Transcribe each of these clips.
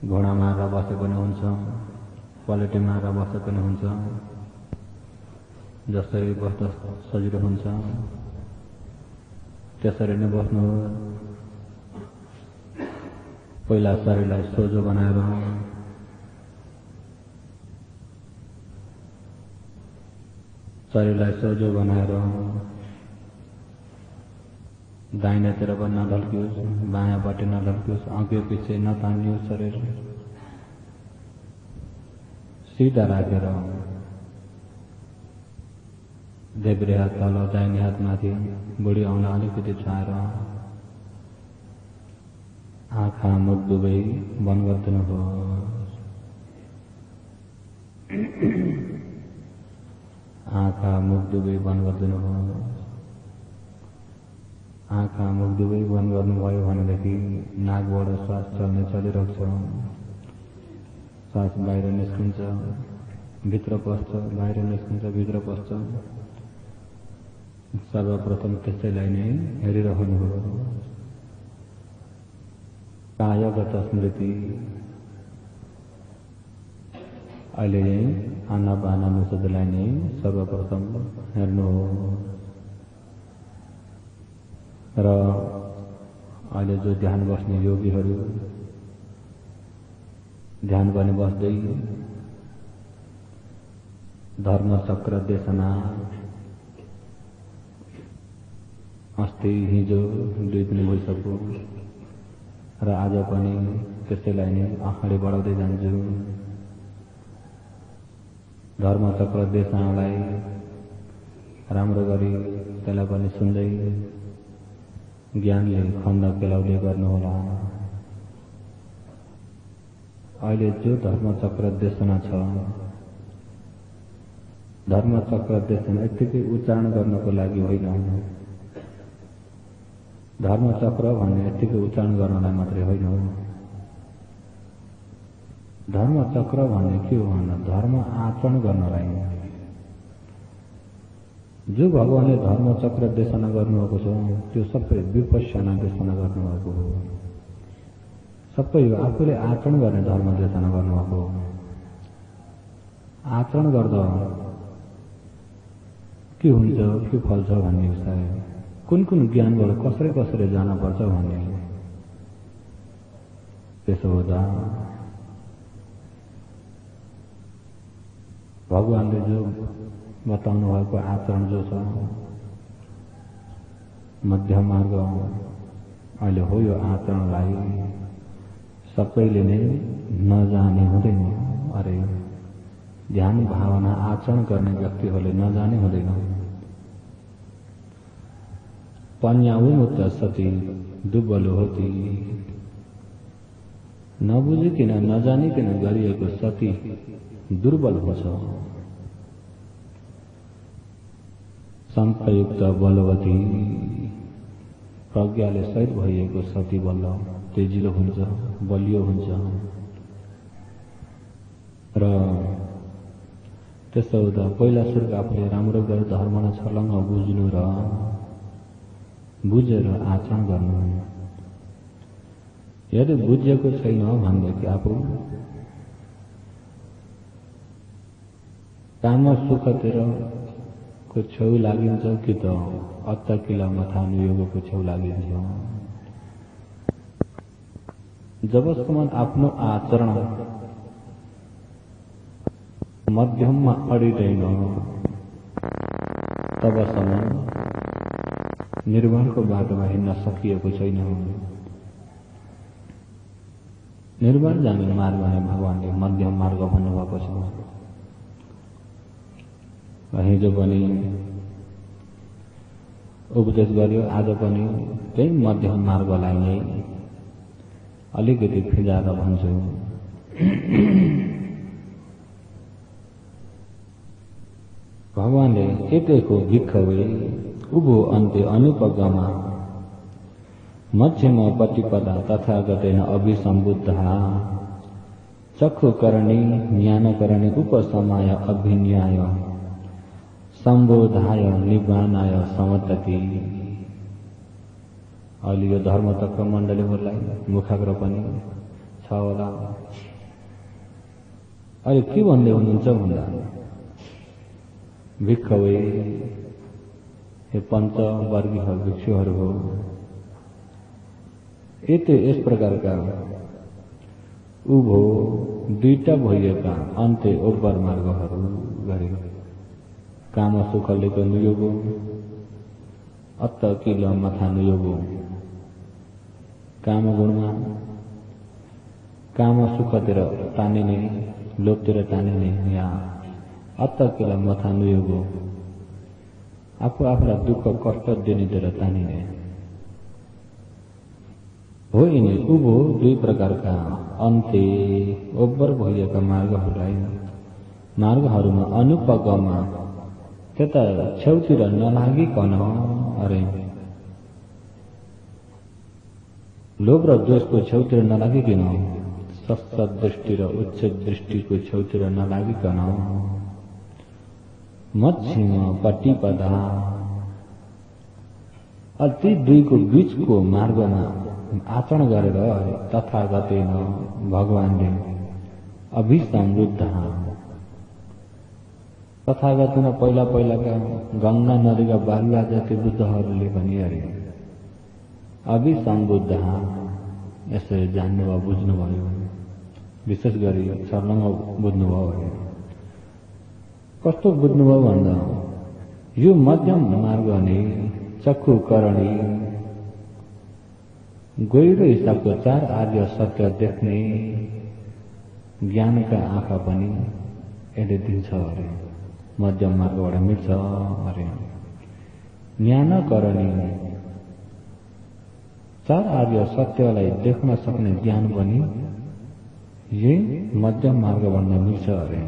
घोडा मारेर बसे पनि हुन्छ, पलेटी मारेर बसे पनि हुन्छ, जसरी बस्दा सजिलो हुन्छ त्यसरी नै बस्नु। पहिला शरीरलाई सोझो बनाएर दाहिनेतिर पनि नढल्कियोस्, बायाँपट्टि नढल्कियोस्, अघि पछि नतानियोस्। शरीर सिधा राखेर देब्रे हात तल, दाहिने हात माथि, बुढी औँला अलिकति छाएर आँखा मुख दुवै बन्द गरिदिनुहोस्। आँखा मुख दुवै बन्द गरिदिनुहोस्। आँखा मुख दुवै बन्द गर्नुभयो भनेदेखि नाकबाट श्वास चल्ने चलिरहेको छ। श्वास बाहिर निस्किन्छ, भित्र पस्छ, बाहिर निस्किन्छ, भित्र पस्छ। सर्वप्रथम त्यसैलाई नै हेरिरहनुहोस्। कायगत स्मृति अहिले आनापानानुसतिलाई नै सर्वप्रथम हेर्नुहोस्। र अहिले जो ध्यान बस्ने योगीहरू ध्यान पनि बस्दै धर्मचक्र देशना अस्ति हिजो 2 दिन भइसक्यो र आज पनि त्यसैलाई नै अगाडि बढाउँदै जान्छु। धर्मचक्र देशनालाई राम्रो गरी त्यसलाई पनि सुन्दै ज्ञानले खण्ड केलाउँदै गर्नुहोला। अहिले जो धर्मचक्र देशना छ, धर्मचक्र देशना यत्तिकै उच्चारण गर्नको लागि होइन। धर्मचक्र भन्ने यत्तिकै उच्चारण गर्नलाई मात्रै होइन। धर्मचक्र भन्ने के हो भन्दा धर्म आचरण गर्नलाई। जो भगवानले धर्मचक्र देशना गर्नुभएको छ त्यो सबै विपश्यना देशना गर्नुभएको हो। सबै यो आफूले आचरण गर्ने धर्म देशना गर्नुभएको हो। आचरण गर्दा के हुन्छ, के फल्छ भन्ने विषय, कुन कुन ज्ञानबाट कसरी जानुपर्छ भन्ने। त्यसो हुँदा भगवानले जो बताउनु भएको आचरण जो छ मध्यम मार्ग अहिले हो। यो आचरणलाई सबैले नै नजाने हुँदैन। अरे ध्यान भावना आचरण गर्ने व्यक्तिहरूले नजाने हुँदैन। पन्याउमुत सती दुब्बलो होती, नबुझिकन नजानिकन गरिएको सती दुर्बल हुन्छ। संप्रयुक्त बलवती, प्रज्ञाले सहित भइएको सती बल्ल तेजिलो हुन्छ, बलियो हुन्छ। र त्यस्तो हुँदा पहिला सुरु आफूले राम्रो गरी धर्मलाई छलङ्ग बुझ्नु र बुझेर आचरण गर्नु। यदि बुझेको छैन भनेदेखि आफू काम सुखतिर को छेउ लागिन्छ कि त अत्तकिला मथानु योगको छेउ लागिन्छ। जबसम्म आफ्नो आचरण मध्यममा अडिँदैन तबसम्म निर्वाणको बाटोमा हिँड्न सकिएको छैन। निर्वाण जाने मार्ग नै भगवानले मध्यम मार्ग भन्नुभएको छ। हिजो पनि उपदेश गर्यो, आज पनि त्यही मध्यम मार्गलाई नै अलिकति फिजाएर भन्छु। भगवानले एकैको भिक्खवे उभो अन्त्य अनुपगमा मध्यम पतिपदा तथागतेन अभिसम्बुद्धः चक्षुकरणे ज्ञानकरणे उपसमाय अभिन्याय सम्बोधाय निब्बानाय समतति। अहिले यो धर्मचक्र मण्डलीहरूलाई मुखाग्र पनि छ होला। अहिले के भन्दै हुनुहुन्छ भन्दा भिक्षवे हे पञ्चवर्गीय भिक्षुहरू हो, यस प्रकारका उभो दुईटा भइएका अन्त्य ओब्बर मार्गहरू गरे। काम सुखले नुयोगो अत्त किल माथा नुयोगो। काम गुणमा काम सुखतिर तानिने, लोभतिर तानिने या अत्त किल माथा नुयोगो आफूलाई दुःख कष्ट दिनेतिर तानिने हो। यिनी उभो दुई प्रकारका अन्त्य ओब्बर भइएका मार्गहरूमा अनुपगमा त्यता छेउतिर नलागिकन अरे लोभ र द्वेषको छेउतिर नलागिकन, सस्त दृष्टि र उच्च दृष्टिको छेउतिर नलागिकन मध्यम प्रतिपदा ती दुईको बीचको मार्गमा आचरण गरेर तथागतेन भगवानले अभिसंबुद्ध। तथागतन पहिलाका गंगा नदीका बालुवा जति बुद्धहरूले पनि अरे अभिसंबुद्ध यसरी जान्नुभयो, बुझ्नुभयो, विशेष गरी सर्लङ्ग बुझ्नुभयो अरे। कस्तो बुझ्नुभयो भन्दा यो मध्यम मार्ग नै चक्षु करणी गहिरो हिसाबको चार आर्य सत्य देख्ने ज्ञानका आँखा पनि यसले दिन्छ अरे। मध्यम मार्गबाट मिल्छ अरे। ज्ञान करणी चार आर्य सत्यलाई देख्न सक्ने ज्ञान पनि यही मध्यम मार्गबाट मिल्छ अरे।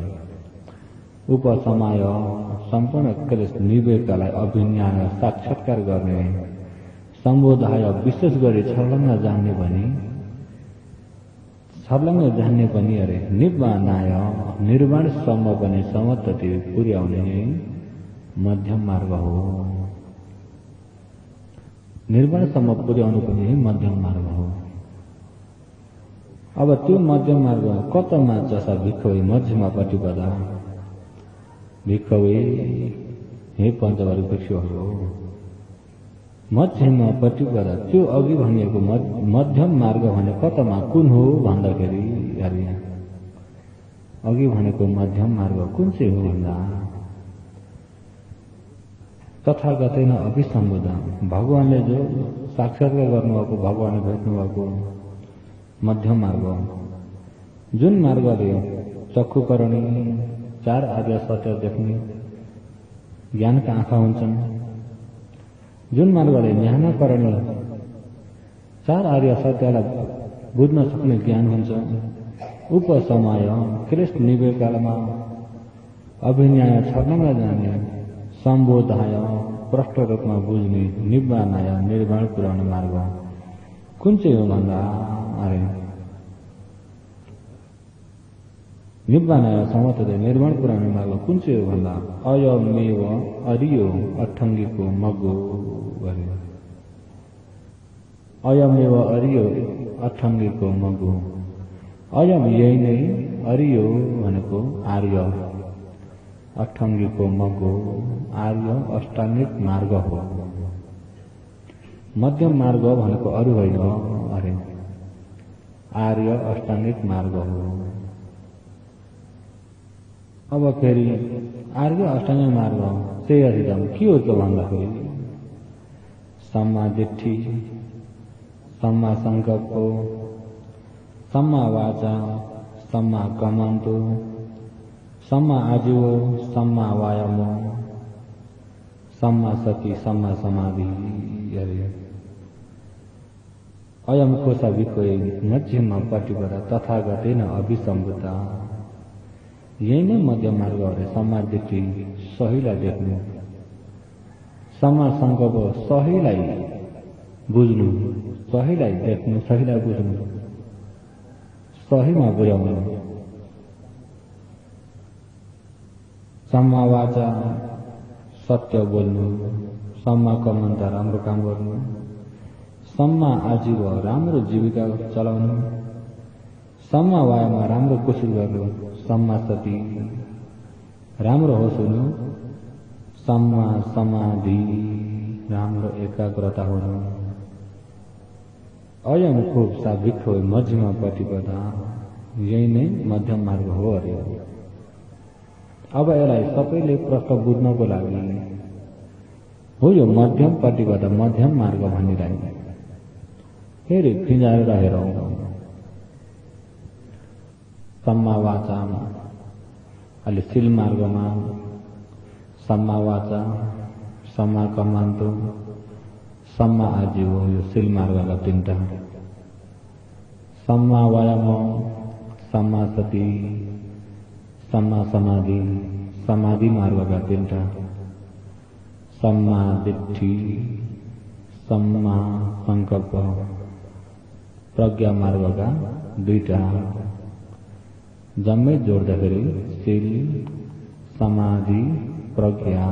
उपसमाय सम्पूर्ण क्लेश निवेकलाई अभिज्ञान साक्षात्कार गर्ने, सम्बोधाय विशेष गरी छर्लङ्ग जान्ने पनि अरे। निब्बानाय निर्वाणसम्म पनि समत्वति पुर्याउने नै मध्यम मार्ग हो। निर्वाणसम्म पुर्याउनु पनि मध्यम मार्ग हो। अब त्यो मध्यम मार्ग कतामा जसा भिक्षवे मध्यमा प्रतिपदा। भिक्षवे हे पञ्चवर्ग भिक्षुहरू हो, मध्यमा प्रतिपदा त्यो अघि भनिएको मध्यम मार्ग भने कतामा कुन हो भन्दाखेरि अरे अघि भनेको मध्यम मार्ग कुन चाहिँ हो भन्दा तथागतैन अभिसंबुद्ध, भगवानले जो साक्षात्कार गर्नुभएको, भगवानले भेट्नुभएको मध्यम मार्ग, जुन मार्गले चक्षुकरणी चार आर्य सत्य देख्ने ज्ञानका आँखा हुन्छन्, जुन मार्गले ज्ञानकरणी चार आर्य सत्यलाई बुझ्न सक्ने ज्ञान हुन्छ, उपसमाय क्लेश निवेकालमा अभिज्ञाय छर्लङ्ग जाने, सम्बोधाय प्रष्ट रूपमा बुझ्ने, निब्बानाय निर्वाण पुर्याउने मार्ग कुन चाहिँ हो भन्दा अरे निब्बानाय समतले निर्वाण पुर्याउने मार्ग कुन चाहिँ हो भन्दा अयमेव अरियो अठङ्गीको मगो गरे। अयमेव अरियो अठङ्गीको मगो। अयम यही नै, अरियो भनेको आर्य, अठङ्गीको मगो आर्य अष्टाङ्गिक मार्ग हो। मध्यम मार्ग भनेको अरू होइन अरे, आर्य अष्टाङ्गिक मार्ग हो। अब फेरि आर्य अष्टाङ्गिक मार्ग चाहिँ अधिकम के हो त भन्दाखेरि सम्मा दिट्ठी, सम्मा संकल्प, सम्मा वाचा, सम्मा कमन्तो, सम्मा आजीव, सम्मा वायामो, सम्मा सति, सम्मा समाधि अरे। अयम कोशा विकोय मध्यम प्रतिपदा तथागतेन अभिसंबुद्ध। यही नै मध्यम मार्ग अरे। सम्मा दृष्टि सहीलाई देख्नु, सम्मा संकल्प सहीलाई बुझ्नु, सहीलाई देख्नु, सहीलाई बुझ्नु, सहीमा पुर्याउनु, सम्मा वाचा सत्य बोल्नु, सम्मा कमन्ता राम्रो काम गर्नु, सम्मा आजीव राम्रो जीविका चलाउनु, सम्मा वायामा राम्रो कोसिस गर्नु, सम्मा सती राम्रो होस् हुनु, सम्मा समाधि राम्रो एकाग्रता हुनु, अयम खूब साभिक्ष मध्यम प्रतिपदा यही नै मध्यम मार्ग हो अरे। अब यसलाई सबैले प्रश्न बुझ्नको लागि हो यो मध्यम प्रतिपदा मध्यम मार्ग भनिरहेको फेरि फिँजाएर हेरौँ। सम्मा वाचामा अलि सिल मार्गमा सम्मा वाचा सम्मा कमान्तो सम्मा आजीव यो सिल मार्गका तीनटा, सम्मा वायाम सम्मा सती सम्मा समाधि समाधि मार्गका तीनटा, सम्मा दिट्ठी सम्मा संकल्प प्रज्ञा मार्गका दुईटा, जम्मै जोड्दाखेरि सिल समाधि प्रज्ञा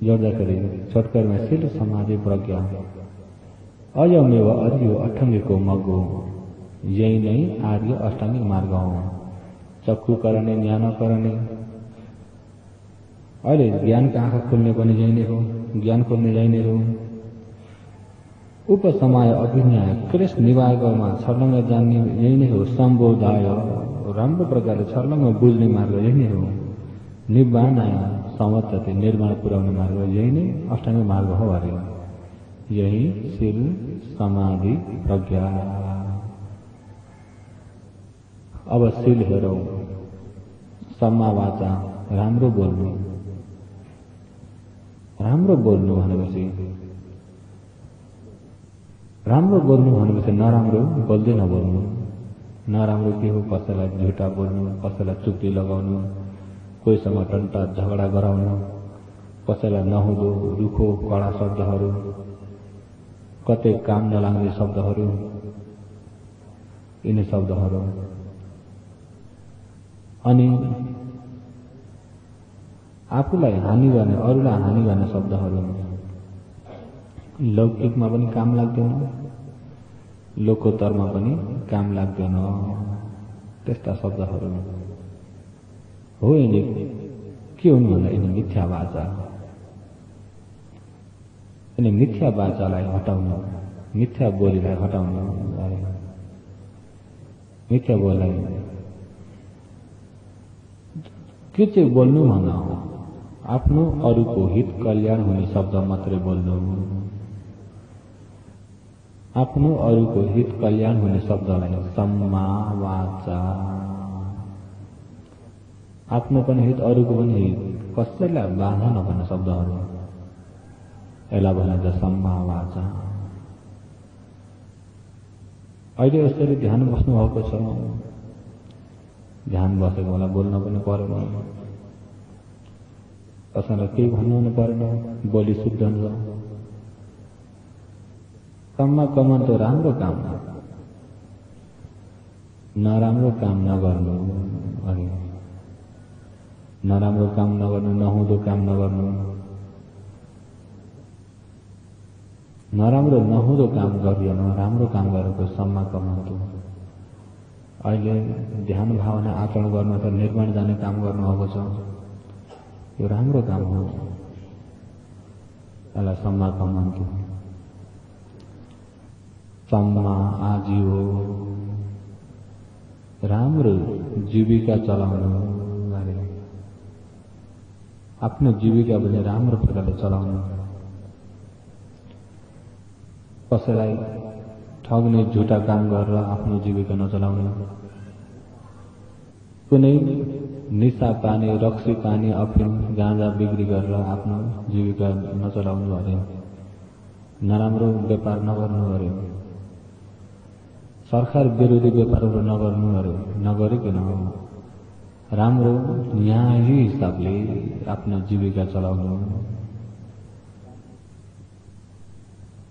जोड्दाखेरि छोटकरीमा सिल समाधि प्रज्ञा अयमेव अर्यो अष्टाङ्गिको मग्गो यही नै आर्य अष्टाङ्गिक मार्ग हो। चक्षु करने ज्ञान करने अहिले ज्ञानका आँखा खोल्ने पनि यही नै हो, ज्ञान खोल्ने यही नै हो। उपसमाय अभिनय क्लेश निवार्गमा छर्लङ्ग जान्ने यही नै हो। सम्बोधाय राम्रो प्रकारले छर्लङ्ग बुझ्ने मार्ग यही नै हो। निब्बानाय समर्थते निर्माण पुर्याउने मार्ग यही नै अष्टाङ्गिक मार्ग हो अरे। यही सिल समाधि प्रज्ञा। अब सिल हेरौँ। सम्मा वाचा राम्रो बोल्नु, राम्रो बोल्नु भनेपछि नराम्रो बोल्दै नबोल्नु। नराम्रो के हो? कसैलाई झुटा बोल्नु, कसैलाई चुप्पी लगाउनु, कोहीसँग टन्टा झगडा गराउनु, कसैलाई नहुँदो रुखो कडा शब्दहरू, कतै काम नलाग्ने शब्दहरू, यिनी शब्दहरू। अनि आफूलाई हानि गर्ने, अरूलाई हानि गर्ने शब्दहरू लौकिकमा पनि काम लाग्दैन, लोकोत्तरमा पनि काम लाग्दैन। त्यस्ता शब्दहरू हो। यिनी के हुन् भन्दा यिनी मिथ्या वाचा। यिनी मिथ्या वाचालाई हटाउनु, मिथ्या बोलीलाई हटाउनु, मिथ्या बोललाई के चाहिँ बोल्नु भन्दा आफ्नो अरूको हित कल्याण हुने शब्द मात्रै बोल्नु। आफ्नो अरूको हित कल्याण हुने शब्दलाई सम्मा वाचा। आफ्नो पनि हित अरूको पनि हित, कसैलाई बाधा नभर्ने शब्दहरू, यसलाई भनिन्छ सम्मा वाचा। अहिले यसरी ध्यान बस्नु भएको छ, ध्यान बसेको होला बोल्न पनि परेन, कसैलाई केही भन्नु पनि परेन, बोली शुद्ध हुन्छ। सम्मा कमान त राम्रो काम, नराम्रो काम नगर्नु अरे। नराम्रो काम नगर्नु, नहुँदो काम नगर्नु, नराम्रो नहुँदो काम गरिएन, राम्रो काम गरेको सम्मा कमाउँदो। अहिले ध्यान भावना आचरण गर्नु त निर्माण जाने काम गर्नुभएको छ, यो राम्रो काम हो, यसलाई सम्मा कमाउँदो। सम्मा आजीव राम्रो जीविका चलाउनु अरे। आफ्नो जीविका पनि राम्रो प्रकारले चलाउनु, कसैलाई ठग्ने झुटा काम गरेर आफ्नो जीविका नचलाउनु, कुनै निशा पानी, रक्सी पानी, अफिम गाँजा बिक्री गरेर आफ्नो जीविका नचलाउनु अरे। नराम्रो व्यापार नगर्नु अरे, सरकार विरोधी व्यापारहरू नगर्नु अरे। नगरिकन राम्रो न्यायी हिसाबले आफ्नो जीविका चलाउनु।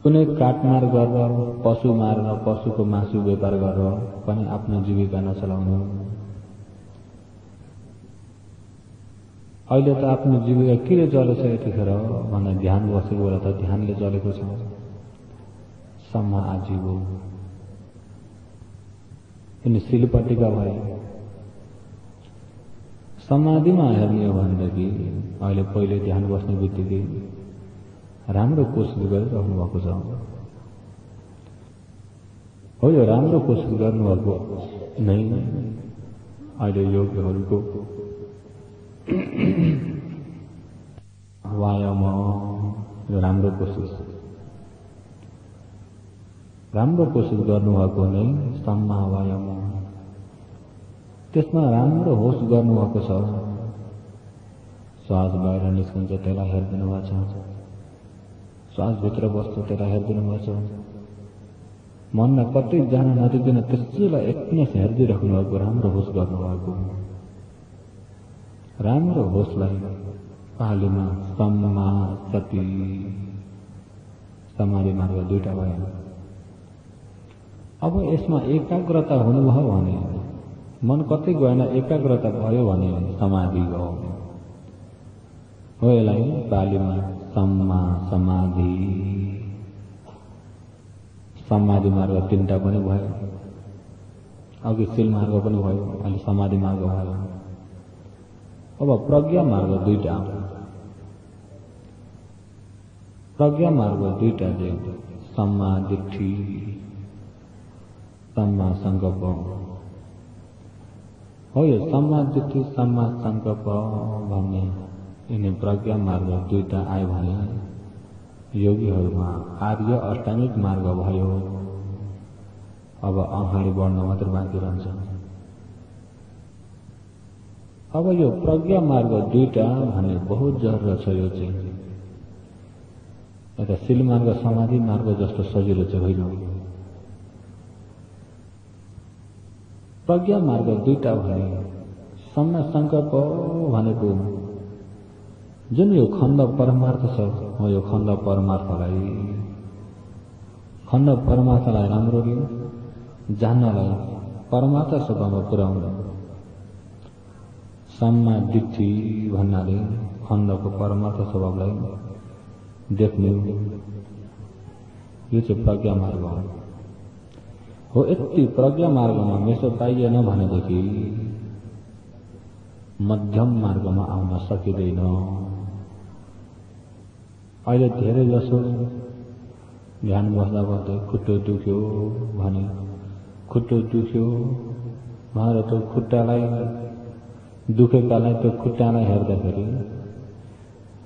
कुनै काटमार गरेर, पशु मारेर, पशुको मासु व्यापार गरेर पनि आफ्नो जीविका नचलाउनु। अहिले त आफ्नो जीविका केले चलेछ यतिखेर भन्दा ध्यान बसेको बेला त ध्यानले चलेको छ। सम्मा आजीव पनि शिलपट्टिका भए। समाधिमा हेर्ने हो भनेदेखि अहिले पहिले ध्यान बस्ने बित्तिकै राम्रो कोसिस गरिराख्नु भएको छ। हो यो राम्रो कोसिस गर्नुभएको नै अहिले योगीहरूको व्यायाम यो राम्रो कोसिस गर्नुभएको नै सम्मा व्यायाम। त्यसमा राम्रो होस गर्नुभएको छ। श्वास बाहिर निस्कन्छ त्यसलाई हेरिदिनु भएको छ, श्वास भित्र बस्छ त्यसलाई हेरिदिनु भएको छ। मनमा कतै जान नदिकन त्यसैलाई एकनिस हेरिदिइराख्नु भएको, राम्रो होस गर्नुभएको। राम्रो होसलाई पालीमा सम्मा सति समाधि मार्ग दुईटा भयो। अब यसमा एकाग्रता हुनुभयो भने, मन कतै गएन एकाग्रता भयो भने समाधि हो। यसलाई पालीमा सम्मा समाधि समाधि मार्ग तीनटा पनि भयो। अघि शील मार्ग पनि भयो, अहिले समाधि मार्ग भयो। अब प्रज्ञा मार्ग दुईटा। प्रज्ञा मार्ग दुईटा चाहिँ सम्मा दिट्ठी सम्मा संकल्प हो। यो सम्मा दिट्ठी सम्मा संकल्प भन्ने यिनी प्रज्ञा मार्ग दुईटा आयो भने योगीहरूमा आर्य अष्टाङ्गिक मार्ग भयो। अब अगाडि बढ्न मात्र बाँकी रहन्छ। अब यो प्रज्ञा मार्ग दुईटा भन्ने बहुत जरुरत छ। यो चाहिँ एउटा शील मार्ग समाधि मार्ग जस्तो सजिलो चाहिँ होइन। प्रज्ञा मार्ग दुईटा भने सम्मा संकल्प भनेको जुन यो खण्ड परमार्थ छ, हो यो खण्ड परमार्थलाई राम्ररी जान्नलाई परमार्थ स्वभावमा पुर्याउनु सम्मा दिट्ठी भन्नाले खण्डको परमार्थ स्वभावलाई देख्नु, यो चाहिँ प्रज्ञा मार्ग हो। यति प्रज्ञा मार्गमा मेसो पाइएन भनेदेखि मध्यम मार्गमा आउन सकिँदैन। अहिले धेरै जसो ध्यान बस्दा बस्दै खुट्टो दुख्यो भने खुट्टो दुख्यो भनेर त्यो खुट्टालाई दुखेकालाई त्यो खुट्टालाई हेर्दाखेरि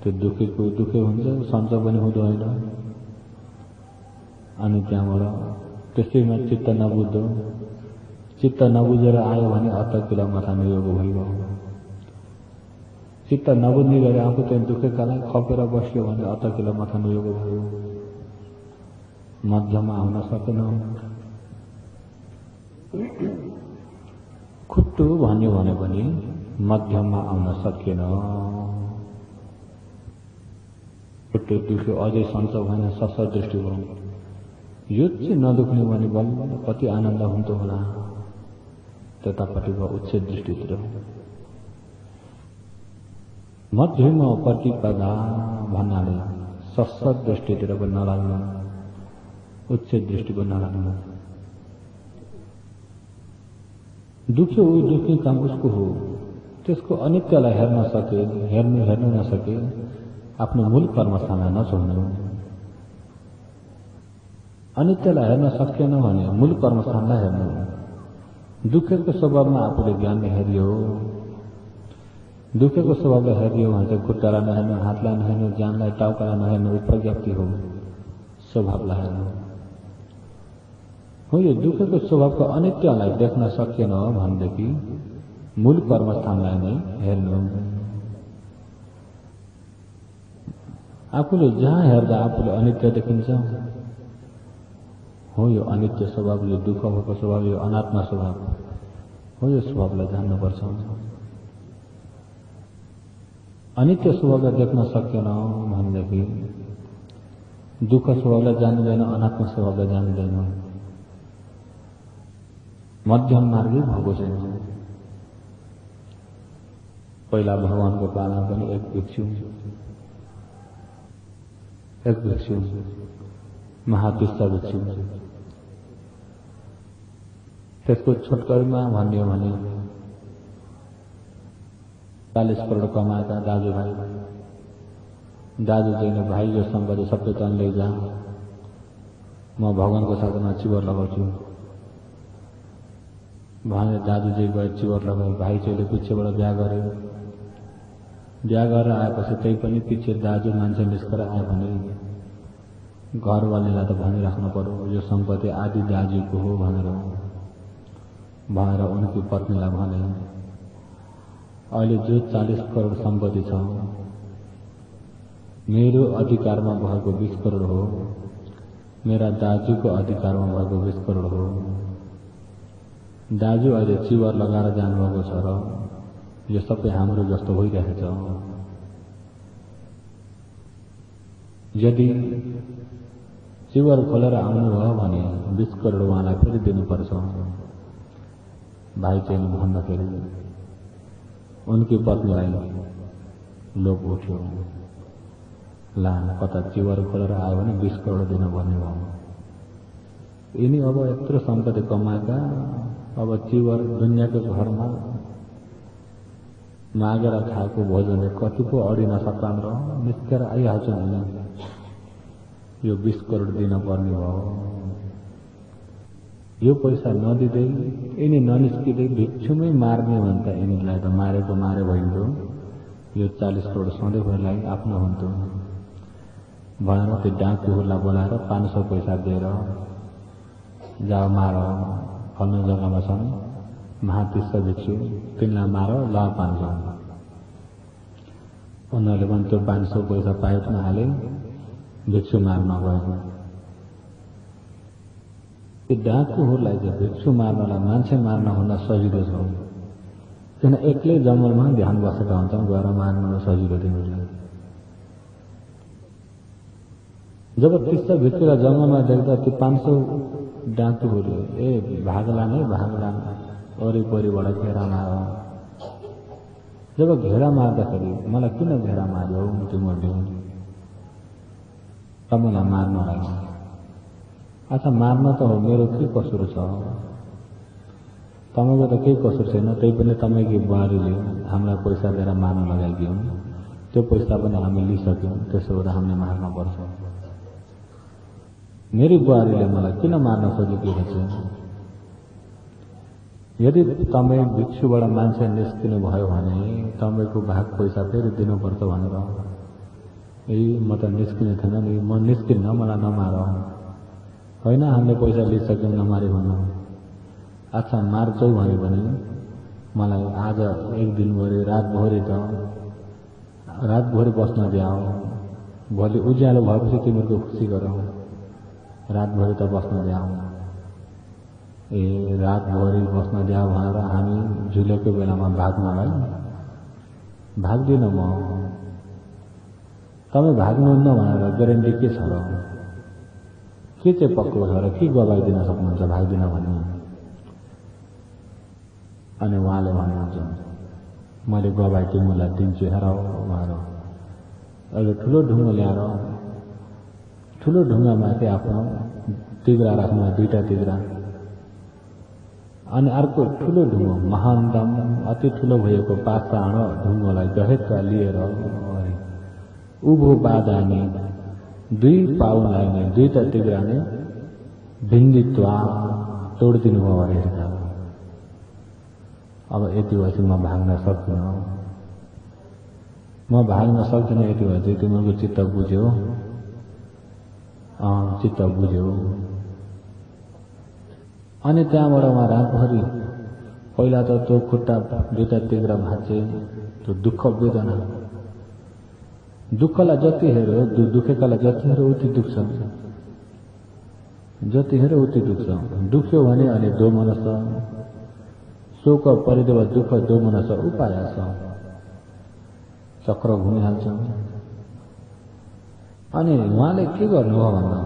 त्यो दुखेको दुखे हुन्छ, सन्चो पनि हुँदैन। अनि त्यहाँबाट त्यसैमा चित्त नबुझेर आयो भने अतकिलो माथा नियोग भइगयो। चित्त नबुझ्ने गरी आफू त्यहाँ दुखेकालाई खपेर बस्यो भने अतकिलो माथा नियोग भयो। मध्यमा आउन सकेन। खुट्टो भन्यो भने पनि मध्यममा आउन सकेन। खुट्टो दुख्यो अझै सन्चो भएन, सस्ता दृष्टि भयो। यो चाहिँ नदुख्ने भने बल्ल कति आनन्द हुन्थ्यो होला। त्यतापट्टिको उच्च दृष्टितिर मध्यम प्रतिपदा भन्नाले सस्ता दृष्टितिर पनि नलाग्नु, उच्च दृष्टि पनि नलाग्नु। दुख्यो दुख्ने काम उसको हो। त्यसको अनित्यलाई हेर्न नसके आफ्नो मूल कर्मस्थानमा नछोड्नु। अनित्यलाई हेर्न सकेन भने मूल कर्मस्थानलाई हेर्नु। दुखेको स्वभावमा आफूले ज्ञान हेरियो, दुखेको स्वभावलाई हेरियो भने चाहिँ खुट्टालाई नहेर्नु, हातलाई नहेर्नु, ज्ञानलाई टाउकालाई नहेर्नु, प्रज्ञप्ति हो। स्वभावलाई हेर्नु हो। यो दुखेको स्वभावको अनित्यलाई देख्न सकेन भनेदेखि मूल कर्मस्थानलाई नै हेर्नु। आफूले जहाँ हेर्दा आफूले अनित्य देखिन्छ, हो यो अनित्य स्वभाव, यो दुःख भएको स्वभाव, यो अनात्मा स्वभाव हो। यो स्वभावलाई जान्नुपर्छ। अनित्य स्वभावलाई देख्न सकेन भनेदेखि दुःख स्वभावलाई जानिँदैन, अनात्मा स्वभावलाई जानिँदैन। मध्यम मार्गी भएको छैन। पहिला भगवानको पालमा पनि एक भिक्षु महादुष्ट भिक्षु त्यसको छोटकरीमा भनियो भने 40 करोड कमाएका दाजुभाइ दाजु चाहिँ भाइ यो सम्पत्ति सबै तँ लैजा, म भगवानको साथमा चिवर लगाउँछु भनेर दाजु चाहिँ गएर चिवर लगायो। भाइ चाहिँले पिछेबाट बिहा गर्यो। बिहा गरेर आएपछि त्यही पनि पछि दाजु मान्छे निस्केर आयो भने घरवालीलाई त भनिराख्नु पर्यो यो सम्पत्ति आदि दाजुको हो भनेर उनकी पत्नीलाई भने अहिले जो 40 करोड सम्पत्ति छ मेरो अधिकारमा भएको 20 करोड हो, मेरा दाजुको अधिकारमा भएको 20 करोड हो। दाजु अहिले चिवर लगाएर जानुभएको छ र यो सबै हाम्रो जस्तो भइरहेछ। यदि चिवर खोलेर आउनुभयो भने 20 करोड उहाँलाई फेरि दिनुपर्छ। भाइ चाहिँ भन्दाखेरि उनकी पत्नीलाई लोभ उठ्यो, ला कता चिवर खोलेर आयो भने 20 करोड दिनुपर्ने भयो। यिनी अब यत्रो सम्पत्ति कमाएका अब चिवर दुनियाँको घरमा मागेर खाएको भोजनले कतिको अडिन सक्लान् र निस्केर आइहाल्छ नि यो 20 करोड दिनुपर्ने भयो। यो पैसा नदिँदै यिनी ननिस्किँदै भिक्षुमै मार्ने भन्छ। यिनीलाई त मारेको मारे भइन्थ्यो, यो 40 करोड सधैँभरिलाई आफ्नो हुन्थ्यो भनेर त्यो डाकुहरूलाई बोलाएर 500 पैसा दिएर जाऊ मार, फल्नु जग्गामा छन् महातीर्थ भिक्षु, तिनलाई मार, ल 500। उनीहरूले पनि त्यो 500 पैसा पाइपमा हाले, भिक्षु मार्न गयो। त्यो डाकुहरूलाई चाहिँ भिक्षु मार्नलाई मान्छे मार्न भन्दा सजिलो छ, किन एक्लै जङ्गलमा ध्यान बसेका हुन्छन्, गएर मार्न सजिलो तिमीलाई। जब तीर्थ भिक्षुलाई जङ्गलमा देख्दा त्यो 500 डाकुहरू ए भागला नै भागला वरिपरिबाट घेरा मार। जब घेरा मार्दाखेरि मलाई किन घेरा मार्यो तिमीहरूले, तपाईँलाई मार्नलाई? अच्छा मार्न त हो, मेरो के कसुर छ? तपाईँको त केही कसुर छैन, त्यही पनि तपाईँको बुहारीले हामीलाई पैसा दिएर मार्न लगाइदियो, त्यो पैसा पनि हामी लिइसक्यौँ, त्यसो हुँदा हामीले मार्नुपर्छ। मेरी बुहारीले मलाई किन मार्न खोजेको छ? यदि तपाईँ भिक्षुबाट मान्छे निस्किनु भयो भने तपाईँको भाग पैसा फेरि दिनुपर्छ भनेर ए म त निस्किने थिएन नि, म निस्किन्न, मलाई नमार। होइन हामीले पैसा लिइसक्यौँ, नमारे भन्नु। अच्छा मार्छौ भन्यो भने मलाई आज एक दिनभरि रातभरि बस्न द्याऊ, भोलि उज्यालो भएपछि तिमीहरूको खुसी गरौँ, रातभरि त बस्न द्याऊ। ए रातभरि बस्न द्याऊ भनेर हामी झुलेको बेलामा भाग्नलाई भाग्दिनँ म। तपाईँ भाग्नुहुन्न भनेर ग्यारेन्टी के छ र? के चाहिँ पक्को छ र? के गवाई दिन सक्नुहुन्छ भाग्दिन भन्ने? अनि उहाँले भन्नुहुन्छ मैले गवाई तिमीलाई दिन्छु हेर भनेर अहिले ठुलो ढुङ्गा ल्याएर ठुलो ढुङ्गामाथि आफ्नो तिग्रा राख्नु, 2टा तिग्रा, अनि अर्को ठुलो ढुङ्गो महानतम अति ठुलो भएको पाषाण ढुङ्गोलाई दहेजका लिएर उभो बाँधाने 2 पाउलाई नै 2टा तिग्रा नै भिन्दित्वा तोडिदिनु भयो अरे। अब यति भएपछि म भाग्न सक्दिनँ, यति भएपछि तिमीहरूको चित्त बुझ्यो, चित्त बुझ्यो। अनि त्यहाँबाट उहाँ रातभरि पहिला त त्यो खुट्टा 2टा तिग्रा भाँचे, त्यो दुःख वेदना, दुःखलाई जति हेऱ्यो दुखेकालाई जति हेऱ्यो उति दुख्छ, जति हेऱ्यो उति दुख्छ। दुख्यो भने अनि दोमनस शोक परिदेव दुःख दोमनस उपायास, चक्र घुमिहाल्छ। अनि उहाँले के गर्नु हो भन्दा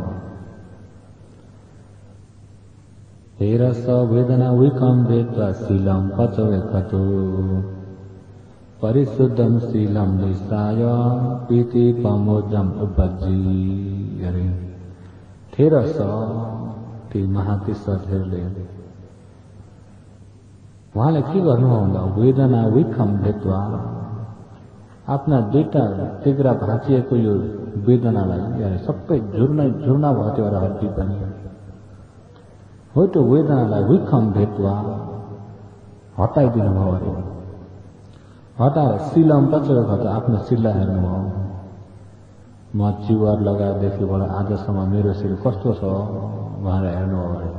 हेर स वेदना विकम वेत्वा शीलम पचवे कतो परिशुद्धम शीलम निष्ठाय पीति पमोजम उपजी। अरे 1300 ती महातीर्थहरूले उहाँले के गर्नुभयो भन्दा वेदना विखम भेट्वा आफ्ना दुईटा तिग्रा भाँचिएको यो वेदनालाई सबै झुर्ना भयो त्यो हड्डी पनि हो त्यो वेदनालाई विखम भेट्वा हटाइदिनु भयो अरे। हटाएर सिलम पचेको खत आफ्नो सिल्ला हेर्नुभयो। म चिवर लगाएदेखिबाट आजसम्म मेरो शिर कस्तो छ भनेर हेर्नुभयो अरे।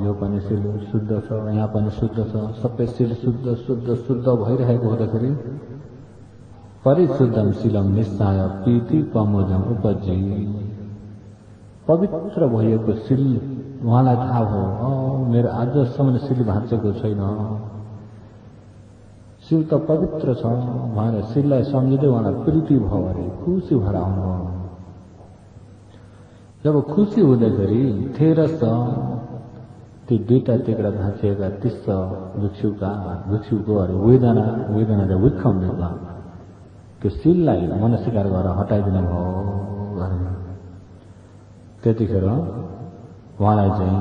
यो पनि शिर शुद्ध छ, यहाँ पनि शुद्ध छ, सबै शिर शुद्ध शुद्ध शुद्ध भइरहेको हुँदाखेरि परिशुद्धम शिलम निश्चाय प्रीति प्रमोदम उपजी पवित्र भएको शिल उहाँलाई थाहा भयो। मेरो आजसम्म शिल भाँचेको छैन, शिल त पवित्र छ भनेर शिललाई सम्झिँदै उहाँलाई प्रीति भयो अरे, खुसी भएर आउनुभयो। जब खुसी हुँदाखेरि थेरस ती दुईटा तिग्रा भाँचिएका तिस्स भिक्षुको अरे वेदना विखम भेट्वा त्यो शिललाई मनस्वीकार गरेर हटाइदिनु भयो अरे। त्यतिखेर उहाँलाई चाहिँ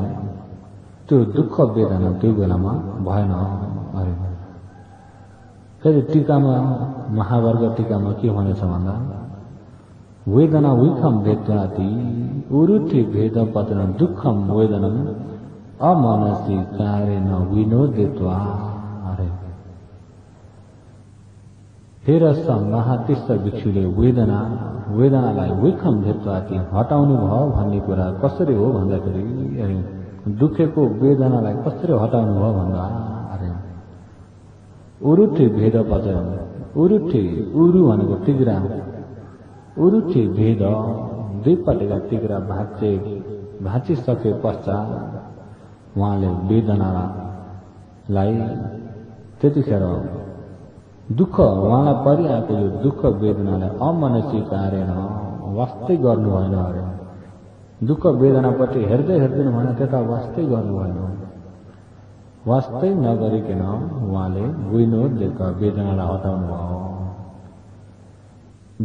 त्यो दुःख वेदना त्यो बेलामा भएन अरे। फेरि टीकामा महावर्ग टीकामा के भनेछ भन्दा वेदना विखम भेट्वाति उरुठि भेद पतन दुःखम वेदनम अमनसी कारेण विनोदित्वा अरे। तेरस महातिस्स भिक्षुले वेदनालाई विखम भेट्वाति हटाउनु भयो भन्ने कुरा कसरी हो भन्दाखेरि दुखेको वेदनालाई कसरी हटाउनु भयो भन्दा अरे उरुठि भेद पतन उरुठि उरु भनेको तिग्रा उरुठि भेद दुईपटेका तिग्रा भाँचिसके पश्चात उहाँले वेदनालाई त्यतिखेर दुःख उहाँलाई परिआएको यो दुःख वेदनालाई अमनसी कारेण वास्तै गर्नु भएन अरे। दुःख वेदनापट्टि हेर्दै भएन, त्यता वास्तै गर्नु भएन। वास्तै नगरिकन उहाँले विनोदका वेदनालाई हटाउनु भयो।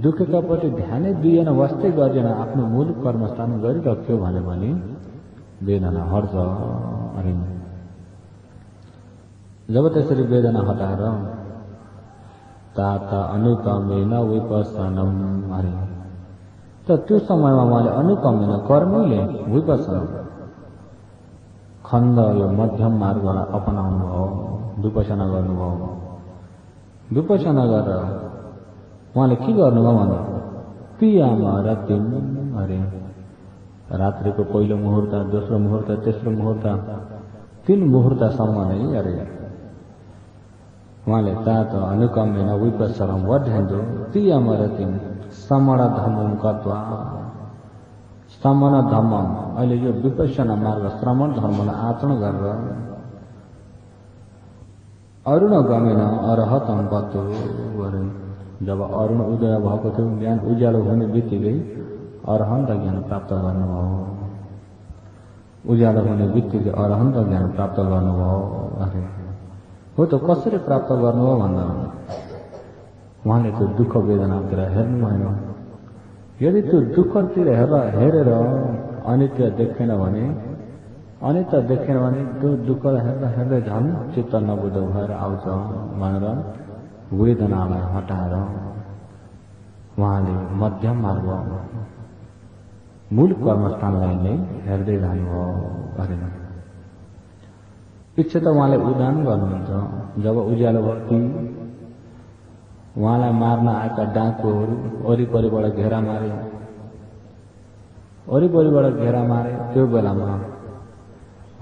दुःखकापट्टि ध्यानै दिएन, वास्तै गरेन, आफ्नो मूल कर्मस्थान गरिरह्यो भने पनि वेदना हट्छ अरे। जब त्यसरी वेदना हटाएर तात अनुकमेन विपसनम अरे। त त्यो समयमा उहाँले अनुकमेन कर्मले विपसन खण्ड यो मध्यम मार्गलाई अपनाउनु भयो, विपसना गर्नुभयो। विपसना गरेर उहाँले के गर्नुभयो भन्दा पियामा रतिम अरे। रात्रिको पहिलो मुहुर्त, दोस्रो मुहुर्त, तेस्रो मुहुर्त, 3 मुहुर्तसम्म नै अरे उहाँले तात अनुकमेन विपसनम वध्यन्तु पियामरतिम समण धम्मम कत्वा समण धम्मम अहिले यो विपसना मार्ग श्रमण धर्मलाई आचरण गरेर अरुण गमेन अरहतम पत्तो अरे। जब अरुण उदय भएको थियो, ज्ञान उज्यालो हुने बित्तिकै अरहन्त ज्ञान प्राप्त गर्नुभयो। उज्यालो हुने बित्तिकै अरहन्त ज्ञान प्राप्त गर्नुभयो अरे। हो त कसरी प्राप्त गर्नुभयो भन्दा उहाँले त्यो दुःख वेदनातिर हेर्नु भएन। यदि त्यो दुःखतिर हेरेर अनित्य देखेन भने त्यो दुःखलाई हेर्दै झन् चित्त नबुझ भएर आउँछ भनेर वेदनालाई हटाएर उहाँले मध्यम मार्ग मूल कर्मस्थानलाई नै हेर्दै जानुभयो अरे। पछि त उहाँले उदान गर्नुहुन्छ। जब उज्यालो भयो उहाँलाई मार्न आएका डाकुहरू वरिपरिबाट घेरा मारे। त्यो बेलामा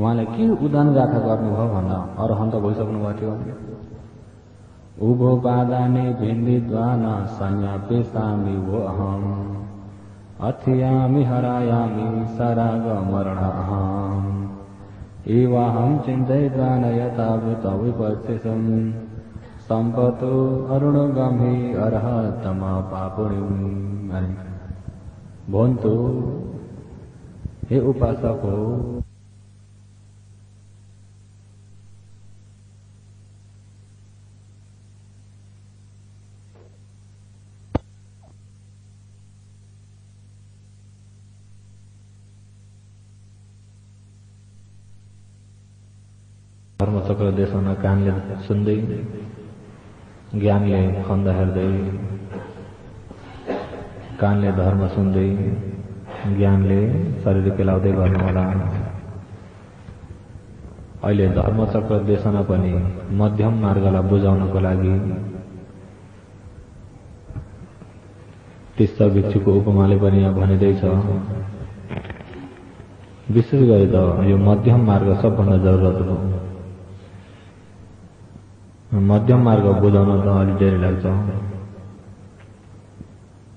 उहाँले के उदान गाथा गर्नुभयो भन्दा अरहन्त भइसक्नु भएको थियो। उभो पादाने भिन्दित्वा न संज्ञापे सामी वो अहम अथियामि हरायामि सराग मरण अहम एवाहम चिन्तयित्वा न यथाभूत विपश्चिसं सम्पतो अरुणगम्हि अर्हतम पापुणिम्। भवन्तु हे उपासक हो, धर्मचक्र देशमा कानले सुन्दै ज्ञानले खन्द हेर्दै कानले धर्म सुन्दै ज्ञानले शरीर पेलाउँदै गर्नु होला। अहिले धर्मचक्र देशमा पनि मध्यम मार्गलाई बुझाउनको लागि तीस्ता भिक्षुको उपमाले पनि यहाँ भनिँदैछ। विशेष गरी त यो मध्यम मार्ग सबभन्दा जरुरत हो। मध्यम मार्ग बुझाउन त अलि धेरै लाग्छ,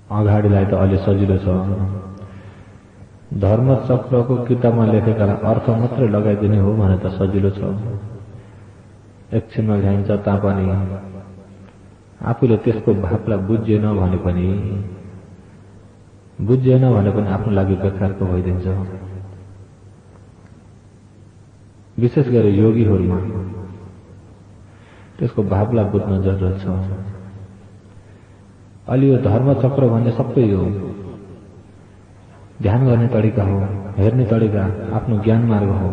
अगाडिलाई त अलि सजिलो छ। धर्मचक्रको किताबमा लेखेकालाई अर्थ मात्रै लगाइदिने हो भने त सजिलो छ, एकछिनमा ल्याइन्छ तापनि आफूले त्यसको भावलाई बुझेन भने पनि आफ्नो लागि बेकारको भइदिन्छ। विशेष गरी योगीहरूमा त्यसको भावलाई बुझ्न जरुरत छ। अलि यो धर्मचक्र भन्ने सबै हो ध्यान गर्ने तरिका हो, हेर्ने तरिका आफ्नो ज्ञान मार्ग हो।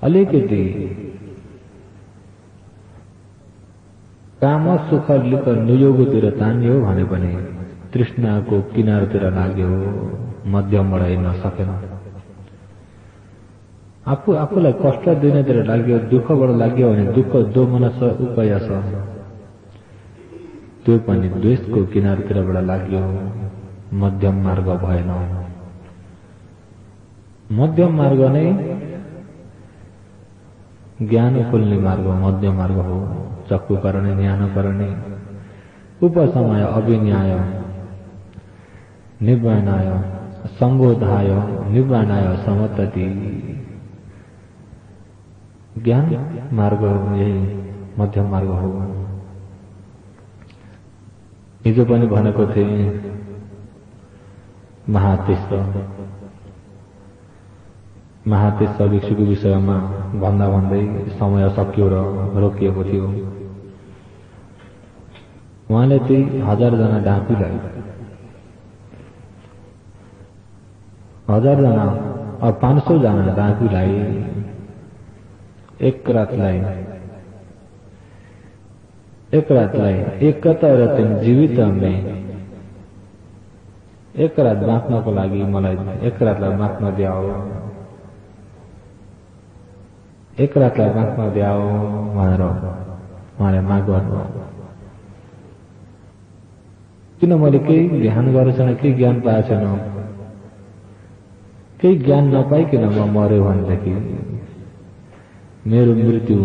अलिकति काम सुख लिप नियोगतिर तान्यो भने पनि तृष्णाको किनारतिर लाग्यो, मध्यमबाट हिँड्न सकेन। आफूलाई कष्ट दिनेतिर लाग्यो, दुःखबाट लाग्यो भने दुःख जो मनस उपयास त्यो पनि द्वेषको किनारतिरबाट लाग्यो, मध्यम मार्ग भएन। मध्यम मार्ग नै ज्ञान खोल्ने मार्ग मध्यम मार्ग हो। चक्षु करणे ज्ञान करणे उपसमय अभिन्याय निर्वाणाय संबोधाय निर्वाणाय समतति। ज्ञान मार्ग यही मध्यम मार्ग हो। हिजो पनि भनेको थिए महातीर्थ भिक्षुको विषयमा भन्दा भन्दै समय सकियो र रोकिएको थियो। उहाँले त्यही 1000 जना डाकुलाई 500 जना डाकुलाई एक रातलाई एकता जीवित में एक रात बाँच्नको लागि मलाई एक रातलाई बाँच्न दियाओ, एक रातलाई बाँच्न दियाओ भनेर उहाँले माग गर्नु। किन मैले केही ध्यान गरेको छैन, केही ज्ञान पाएको छैन, केही ज्ञान नपाइकन म मर्यो भनेदेखि मेरो मृत्यु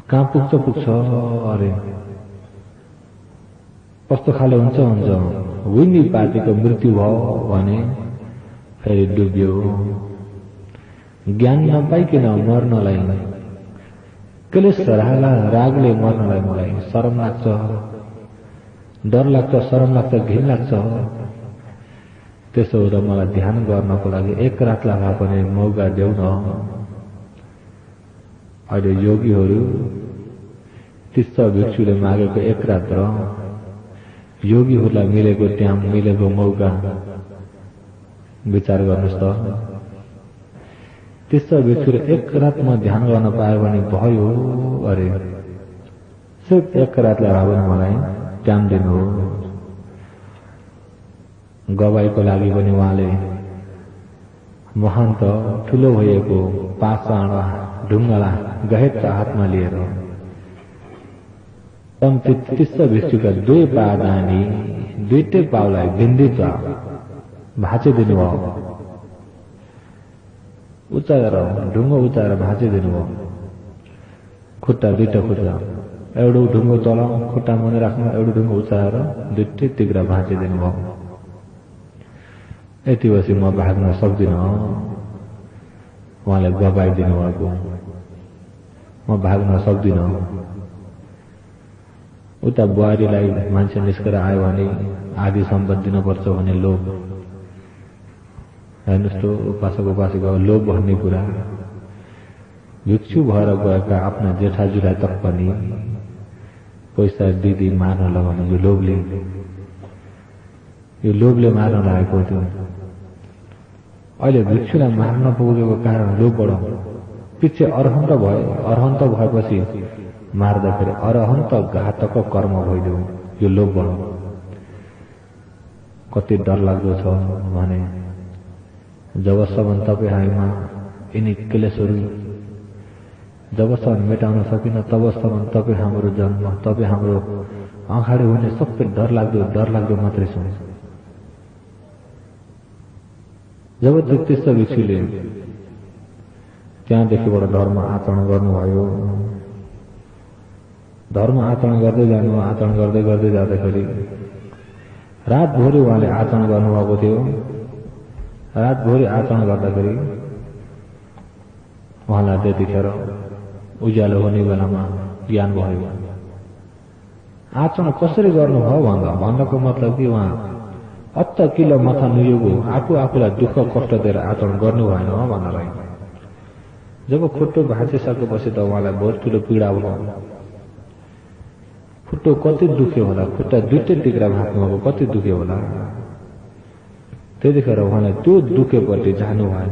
कहाँ पुग्छ अरे कस्तो खाले हुन्छ विनी पार्टीको मृत्यु भयो भने फेरि डुब्यो। ज्ञान नपाइकन मर्नलाई क्लेश रागले मर्नलाई मलाई शरम लाग्छ, डर लाग्छ, शरम लाग्छ, घिन लाग्छ। त्यसो हुँदा मलाई ध्यान गर्नको लागि एक रातलाई भए पनि मौका देऊ न। अहिले योगीहरू तीर्थ भिक्षुले मागेको एक रात र योगीहरूलाई मिलेको टाइम मिलेको मौका विचार गर्नुहोस् त। तीर्थ भिक्षुले एक रातमा ध्यान गर्न पायो भने भयो अरे सिर्फ एक रातलाई भए पनि मलाई टाइम दिनु हो। गवाईको लागि पनि उहाँले महन्त ठुलो भएको पाषाण ढुङ्गाला गहेट हातमा लिएर तीर्थ भिक्षुका दुई पादानी दुईटै पाउलाई बिन्दित भाँचिदिनु भयो। उचाएर ढुङ्गो उचाएर भाँचिदिनु भयो। खुट्टा दुईटा खुट्टा एउटा ढुङ्गो तल खुट्टा मुनि राख्नु, एउटा ढुङ्गो उचाएर दुईटै तिग्रा भाँचिदिनु भयो। यति पछि म भाग्न सक्दिनँ, उहाँले गवाइदिनु भएको, म भाग्न सक्दिनँ। उता बुहारीलाई मान्छे निस्केर आयो भने आदि सम्पत्ति दिनुपर्छ भने लोभ, हेर्नुहोस् त उपासक लोभ भन्ने कुरा। भिक्षु भएर गएका आफ्ना जेठाजुलाई तक पनि पैसा दिदी मार्न लगाउनु यो लोभले मार्न लागेको थियो। अहिले भिक्षुलाई मार्न पुगेको कारण लोभ बढाउनु, पछि अरहन्त भएपछि मार्दाखेरि अरहन्त घातक कर्म भइदियो, यो लोभ बढाउनु। कति डरलाग्दो छ भने जबसम्म तपाईँ हामीमा यिनी क्लेशहरू जबसम्म मेटाउन सकिन तबसम्म तपाईँ हाम्रो जन्म, तपाईँ हाम्रो अगाडि हुने सबै डरलाग्दो मात्रै छ। जब त्यस्तो भिक्षुले त्यहाँदेखिबाट धर्म आचरण गर्नुभयो, धर्म आचरण गर्दै जाँदाखेरि रातभरि उहाँले आचरण गर्नुभएको थियो। रातभरि आचरण गर्दाखेरि उहाँलाई त्यतिखेर उज्यालो हुने बेलामा ज्ञान भयो। आचरण कसरी गर्नुभयो भन्नको मतलब कि उहाँ अत्त किलो माथा नुयोगो आफूलाई दुःख कष्ट दिएर आचरण गर्नु भएन भन्नलाई। जब खुट्टो भाँचिसकेपछि त उहाँलाई बहुत ठुलो पीडा भयो। खुट्टो कति दुख्यो होला, खुट्टा दुईटै टिक्रा भाँच्नुभएको कति दुख्यो होला। त्यतिखेर उहाँलाई त्यो दुखेपट्टि जानु भएन,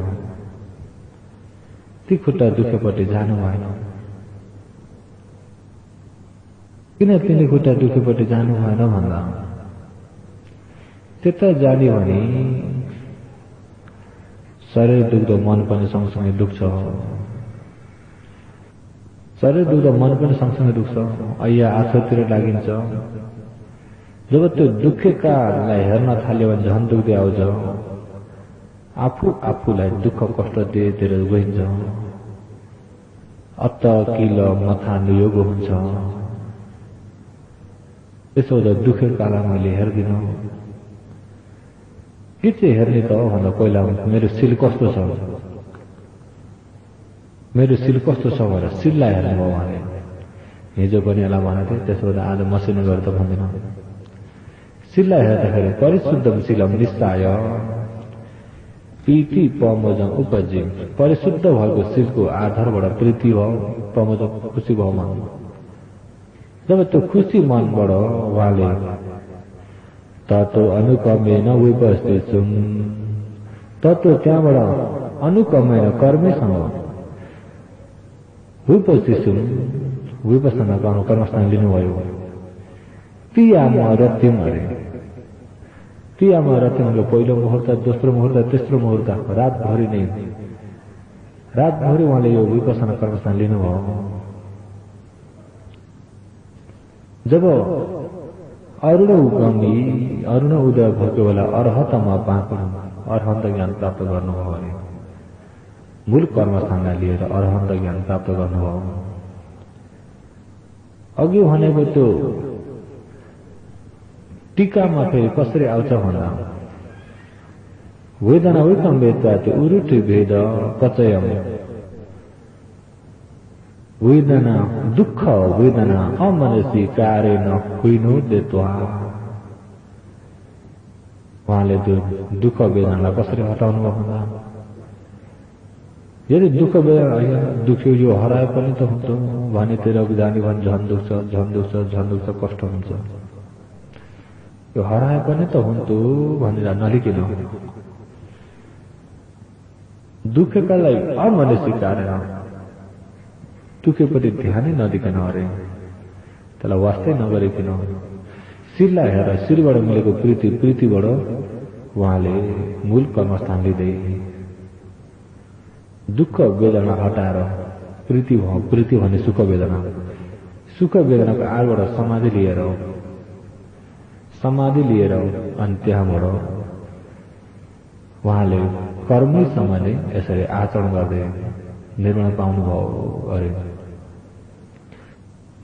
ती खुट्टा दुखेपट्टि जानु भएन। किन तिनी खुट्टा दुखेपट्टि जानु भएन भन्दा त्यता जाने भने शरीर दुख्दो मन पनि सँगसँगै दुख्छ, शरीर दुख्दो मन पनि सँगसँगै दुख्छ, ऐया आँखातिर लागिन्छ। जब त्यो दुखेकालाई हेर्न थाल्यो भने झन् दुख्दै आउँछ, आफूलाई दुःख कष्ट दिएर गइन्छ, अत्त किल मथा नुयोगो हुन्छ। त्यसो हुँदा दुखेकालाई मैले हेर्दिनँ, के चाहिँ हेर्ने त हो भन्दा पहिला मेरो सिल कस्तो छ, मेरो सिल कस्तो छ भनेर सिललाई हेर्नु भयो उहाँले। हिजो पनि यसलाई भनेको थिएँ, त्यसो हुँदा आज मसिनो गरेर त भन्दिनँ। सिललाई हेर्दाखेरि परिशुद्ध सिलम निश्चाय प्रीति प्रमोजन उपजे, परिशुद्ध भएको सिलको आधारबाट प्रीति भयो, प्रमोजन खुसी भयो मन। जब त्यो खुसी मनबाट उहाँले तत्व अनुकमेन विपस्थितुम, तत्व त्यहाँबाट अनुकमेन कर्मैसँग विपस्थितुम, विपसना गर्नु कर्मस्थान लिनुभयो। प्रियामा रत्यम अरे, प्रियामा रत्यमको पहिलो मुहुर्त, दोस्रो मुहुर्त, तेस्रो मुहुर्त, रातभरि उहाँले यो विपसना कर्मस्थान लिनुभयो। जब अरुण उदय भएको बेला अर्हतमा अर्हन्त ज्ञान प्राप्त गर्नुभयो भने मूल कर्मस्थानलाई लिएर अर्हन्त ज्ञान प्राप्त गर्नुभयो। अघि भनेको त्यो टीकामा फेरि कसरी आउँछ भन्दा वेदना विकम वेदता त्यो उरुटि भेद कचयम, वेदना दुःख वेदना अमनसी कारेण हुइनु देत्वा। उहाँले त्यो दुःख वेदनालाई कसरी हटाउनु भयो भन्दा यदि दुःख वेदना दुख्यो यो हराए पनि त हुन्छ भनेतिर जाने भने झन् दुख्छ कष्ट हुन्छ, यो हराए पनि त हुन्थ्यो भनेर नलिकिन दुखेकालाई अमनसी कारेण दुखेपट्टि ध्यानै नदिकन अरे त्यसलाई वास्तै नगरिकन शिरलाई हेर, शिरबाट मिलेको प्रीतिबाट उहाँले मूल कर्मस्थान लिँदै दुःख वेदना हटाएर प्रीति भने सुख वेदनाको आडबाट समाधि लिएर अनि त्यहाँबाट उहाँले कर्मैसँग नै यसरी आचरण गर्दै निर्माण पाउनुभयो। अरे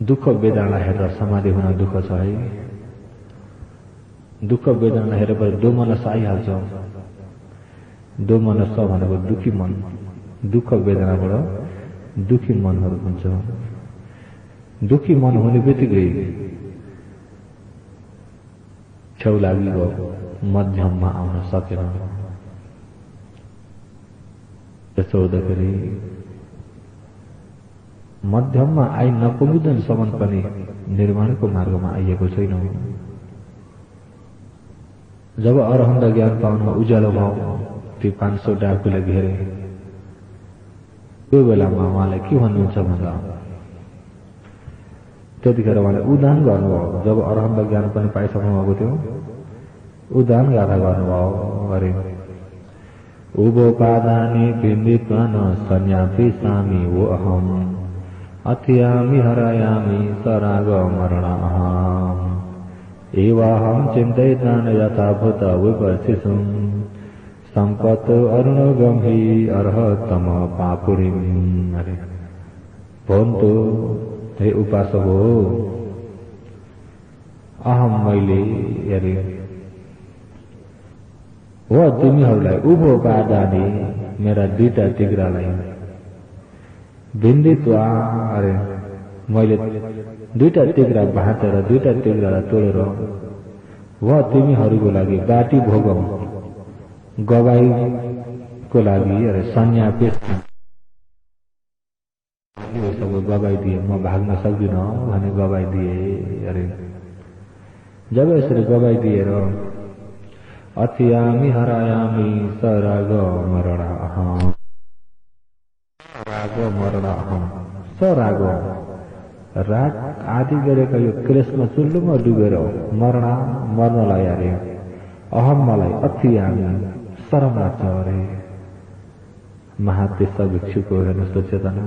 दुःख वेदनालाई हेरेर समाधि हुन दुःख छ है, दुःख वेदनालाई हेरेर दोमनस आइहाल्छ। दोमनस भनेको दुखी मन, दुःख वेदनाबाट दुखी मनहरू हुन्छ। दुखी मन हुने बित्तिकै छेउ लागिगयो, मध्यममा आउन सकेन। त्यसो हुँदाखेरि मध्यममा आइ नपुग्दैनसम्म पनि निर्माणको मार्गमा आइएको छैन। जब अरहन्त ज्ञान पाउनमा उज्यालो भयो, ती 500 डाकुले घेरे। त्यो बेलामा उहाँले के भन्नुहुन्छ भन्दा त्यतिखेर उहाँले उदान गर्नुभयो। जब अरहन्त ज्ञान पनि पाइसक्नु भएको थियो उदान गाथा गर्नुभयो। अरे उभोपादानी बिन्दित्वा न संज्ञापि सामी वो अहम अथियामि हरायामि सराग मरणाहम एवाहम चिन्तयितान यथाभूत विपश्चिसुम संपत् अरुणगम्हि अर्हतम पापुरीम। अरे भवन्तु हे उपासक हो, अहम मैले अरे हो तिमीहरूलाई उभो पादानी मेरा 2टा तिग्रालाई भिन्दित्वा अरे मैले 2टा तिग्रा भाँचेर 2टा तिग्रालाई तोडेर व तिमीहरूको लागि बाटी भोगम गवाईको लागि अरे संज्ञा पेश गवाई दिए। म भाग्न सक्दिनँ भने गवाई दिए। अरे जब यसरी गवाई दिएर अथियामि हरायामि सराग मरणाहम राग मरणाहम सराग राग आदि गरेका यो क्लेशमा चुल्लुमा डुबेर मर्नलाई अरे अहम मलाई अथियामि शरम लाग्छ। अरे महातेज भिक्षुको हेर्नुहोस् त चेतना।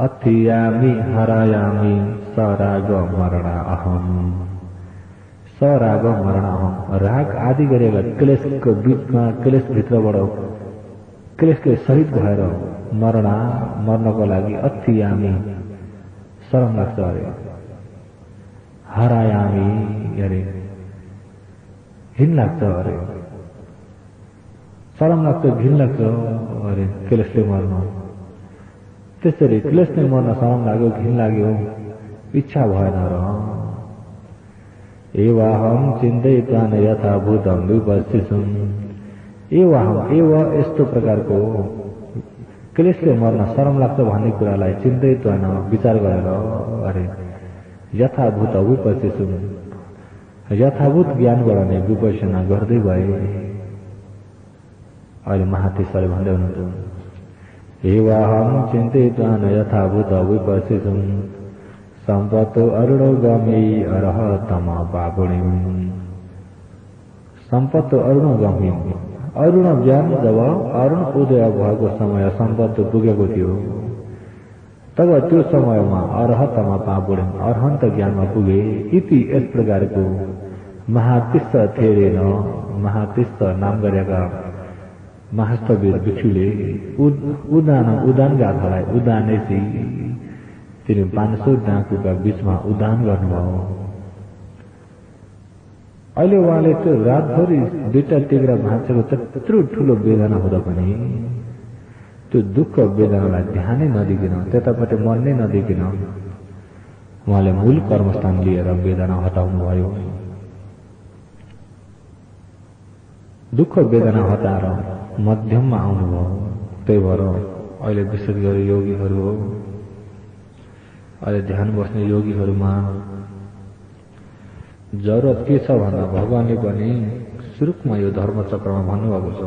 अथियामि हरायामि सराग मरणाहम सराग मरणाहम राग आदि गरेका क्लेशको बीचमा क्लेशभित्रबाट क्लेशको सहित भएर मर्नको लागि अथियामि शरम लाग्छ। अरे हरायामि अरे घिन लाग्छ। अरे शरम लाग्छ घिन लाग्छ। अरे क्लेशले मर्नु त्यसरी क्लेशले मर्न शरम लाग्यो घिन लाग्यो इच्छा भएन र एवाहम चिन्तयित्वा न यथाभूतं विपश्चिसुम एवाहम एव यस्तो प्रकारको क्लेशले मर्न शरम लाग्छ भन्ने कुरालाई चिन्तयित्वा न विचार गरेर अरे यथाभूत विपश्चिसुम यथाभूत ज्ञानबाट नै विपश्यना गर्दै भए। अहिले महातेजले भन्दै हुनुहुन्छ एवाहम चिन्तयित्वा न यथाभूत विपश्चिसुम सम्पत्तो अरुणगामी अर्हतम पापुरीम। सम्पत्तो अरुणगामी अरुण ज्ञान जब अरुण उदय भएको समय सम्पत्ति पुगेको थियो तब त्यो समयमा अर्हतम पापुरीम अर्हन्त ज्ञानमा पुगे। इति यस प्रकारको महातिस्स थेरेन महातिस्स नाम गरेका महास्तवीर भिक्षुले उदान गाथालाई उदानेसी तिनी 500 डाकुका बीचमा उदान गर्नुभयो। अहिले उहाँले त्यो रातभरि 2टा तिग्रा भाँचेको त्यत्रो ठुलो वेदना हुँदा पनि त्यो दुःख वेदनालाई ध्यानै नदिकन त्यतापट्टि मन नै नदिकन उहाँले मूल कर्मस्थान लिएर वेदना हटाउनु भयो। दुःख वेदना हटाएर मध्यममा आउनुभयो। त्यही भएर अहिले विशेष गरी योगीहरू अहिले ध्यान बस्ने योगीहरूमा जरुरत के छ भन्दा भगवानले पनि सुरुमा यो धर्मचक्रमा भन्नुभएको छ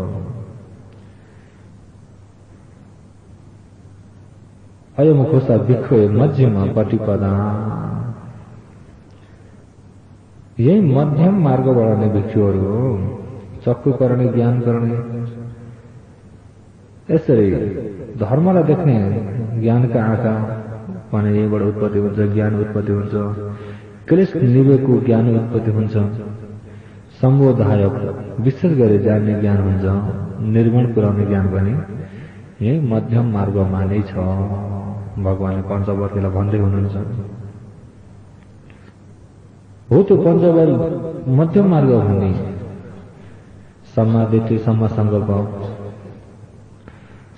अयमुखोसा भिक्षु मध्यमा प्रतिपदा। यही मध्यम मार्ग बढाउने भिक्षुहरू हो। चक्षु गर्ने ज्ञान गर्ने यसरी धर्मलाई देख्ने ज्ञानका आँखा भने यहीबाट उत्पत्ति हुन्छ ज्ञान उत्पत्ति हुन्छ। क्लेश निवेको ज्ञान उत्पत्ति हुन्छ। सम्बोधायक विशेष गरी जान्ने ज्ञान हुन्छ। निर्गुण पुर्याउने ज्ञान पनि यही मध्यम मार्गमा नै छ। भगवानले पञ्चवटीलाई भन्दै हुनुहुन्छ हो त्यो पञ्चवटी मध्यम मार्ग भन्ने सम्मादिति सम्म संकल्प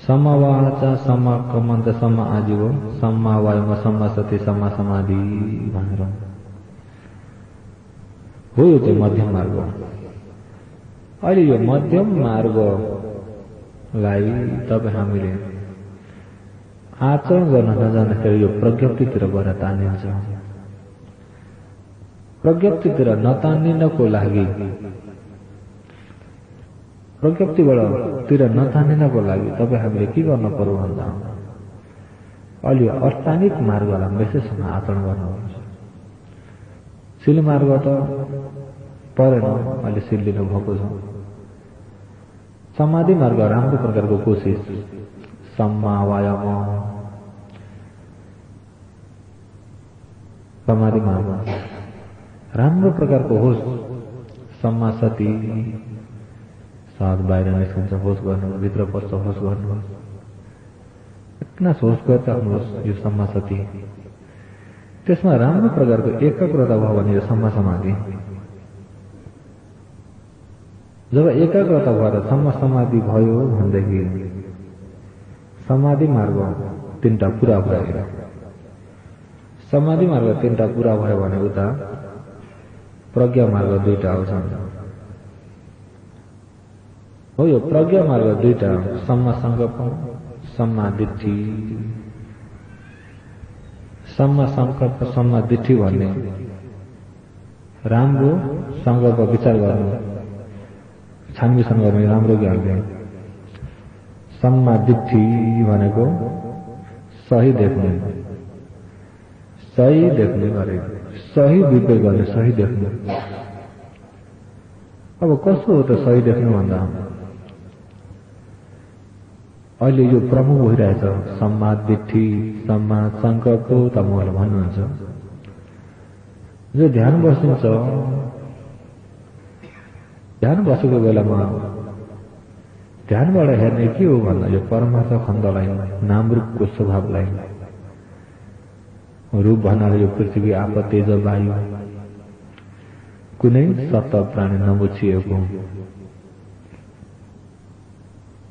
सम्मा वाचा सम्मा कमन्त सम्मा आजीव सम्मा वायम सम्मा सति सम्मा समाधि भनेर हो यो चाहिँ मध्यम मार्ग। अहिले यो मध्यम मार्गलाई तपाईँ हामीले आचरण गर्न नजान्दाखेरि यो प्रज्ञप्तितिर गएर तानिन्छ। प्रज्ञप्तितिर नतानिनको लागि प्रज्ञप्तिबाट नतानिनको लागि तपाईँ हामीले के गर्न पर्यो भन्दा अलि अष्टाङ्गिक मार्गलाई विशेषसँग आचरण गर्नुहुन्छ। सिल मार्ग त परेन, अहिले सिल लिनु भएको छ। समाधि मार्ग राम्रो प्रकारको कोसिस, सम्मा वायाम समाधि मार्ग राम्रो प्रकारको होस्, सम्मा सती साथ बाहिर निस्कन्छ होस् गर्नु, भित्र पस्छ होस् गर्नु, इतना होस् गर्नुहोस् यो सम्मा सती। त्यसमा राम्रो प्रकारको एकाग्रता भयो भने यो सम्मा समाधि। जब एकाग्रता भएर सम्मा समाधि भयो भनेदेखि समाधि मार्ग तीनटा पूरा भयो। समाधि मार्ग तीनटा पूरा भयो भने उता प्रज्ञा मार्ग दुईटा आउँछन्। हो यो प्रज्ञा मार्ग दुईटा, सम्मा संकल्प, सम्मा दिट्ठी। सम्मा संकल्प सम्मा दिट्ठी भन्ने राम्रो संकल्प विचार गर्नु, छानबिछान गर्नु, राम्रो ज्ञान दिनु। सम्मा दिट्ठी भनेको सही देख्नु, सही देख्ने गरे, सही विवेक गर्ने, सही देख्नु। अब कस्तो हो त सही देख्नु भन्दा अहिले यो प्रमुख भइरहेछ सम्मा दिट्ठी, सम्मा संकल्प तमोल भन्नुहुन्छ। जो ध्यान बसिन्छ, ध्यान बसेको बेलामा ध्यानबाट हेर्ने के हो भन्दा यो परमार्थ खण्डलाई, नाम रूपको स्वभावलाई, रूप भन्नाले यो पृथ्वी, आप, तेज, वायु, कुनै सत्ता प्राणी नमुछिएको।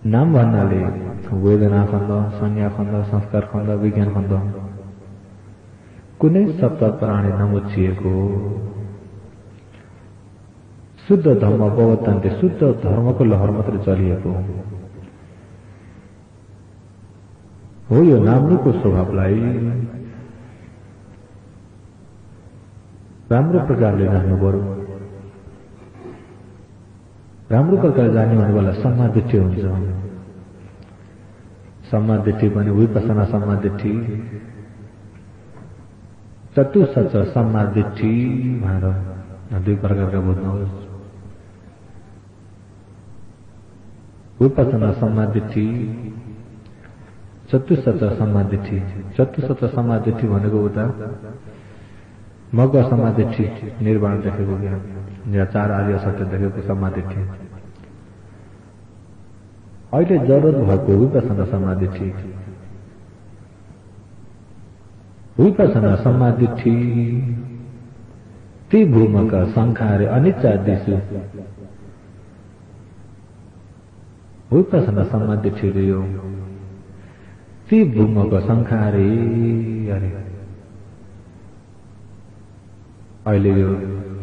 नाम भन्नाले वेदना खण्ड, संज्ञा खण्ड, संस्कार खण्ड, विज्ञान खण्ड, कुनै सत्ता प्राणी नमुछिएको शुद्ध धर्म प्रवर्तन्ते, शुद्ध धर्मको लहर मात्र चलिएको हो। यो नामरूपको स्वभावलाई राम्रो प्रकारले जान्नु पर्यो। राम्रो प्रकारले जान्ने भनेको सम्मा दिट्ठी हुन्छ। सम्मा दिट्ठी भने विपसना सम्मा दिट्ठी, चतुसच सम्मा दिट्ठी भनेर दुई प्रकारका बुझ्नुहोस्। विपसना सम्मा दिट्ठी, चतुसच सम्मा दिट्ठी। चतुसच सम्मा दिट्ठी भनेको उता मग्ग सम्मा दिट्ठी, निर्वाण देखेको ज्ञान, या चार आर्य सत्य देखेको सम्मा दिट्ठी। अहिले जरुरत भएको विपसना सम्मा दिट्ठी। विपसना सम्मा दिट्ठी ती भूमका संखारे अनिच्चा दिशु। विपसना सम्मा दिट्ठी यो ती भूमका संखारे, अरे अहिले यो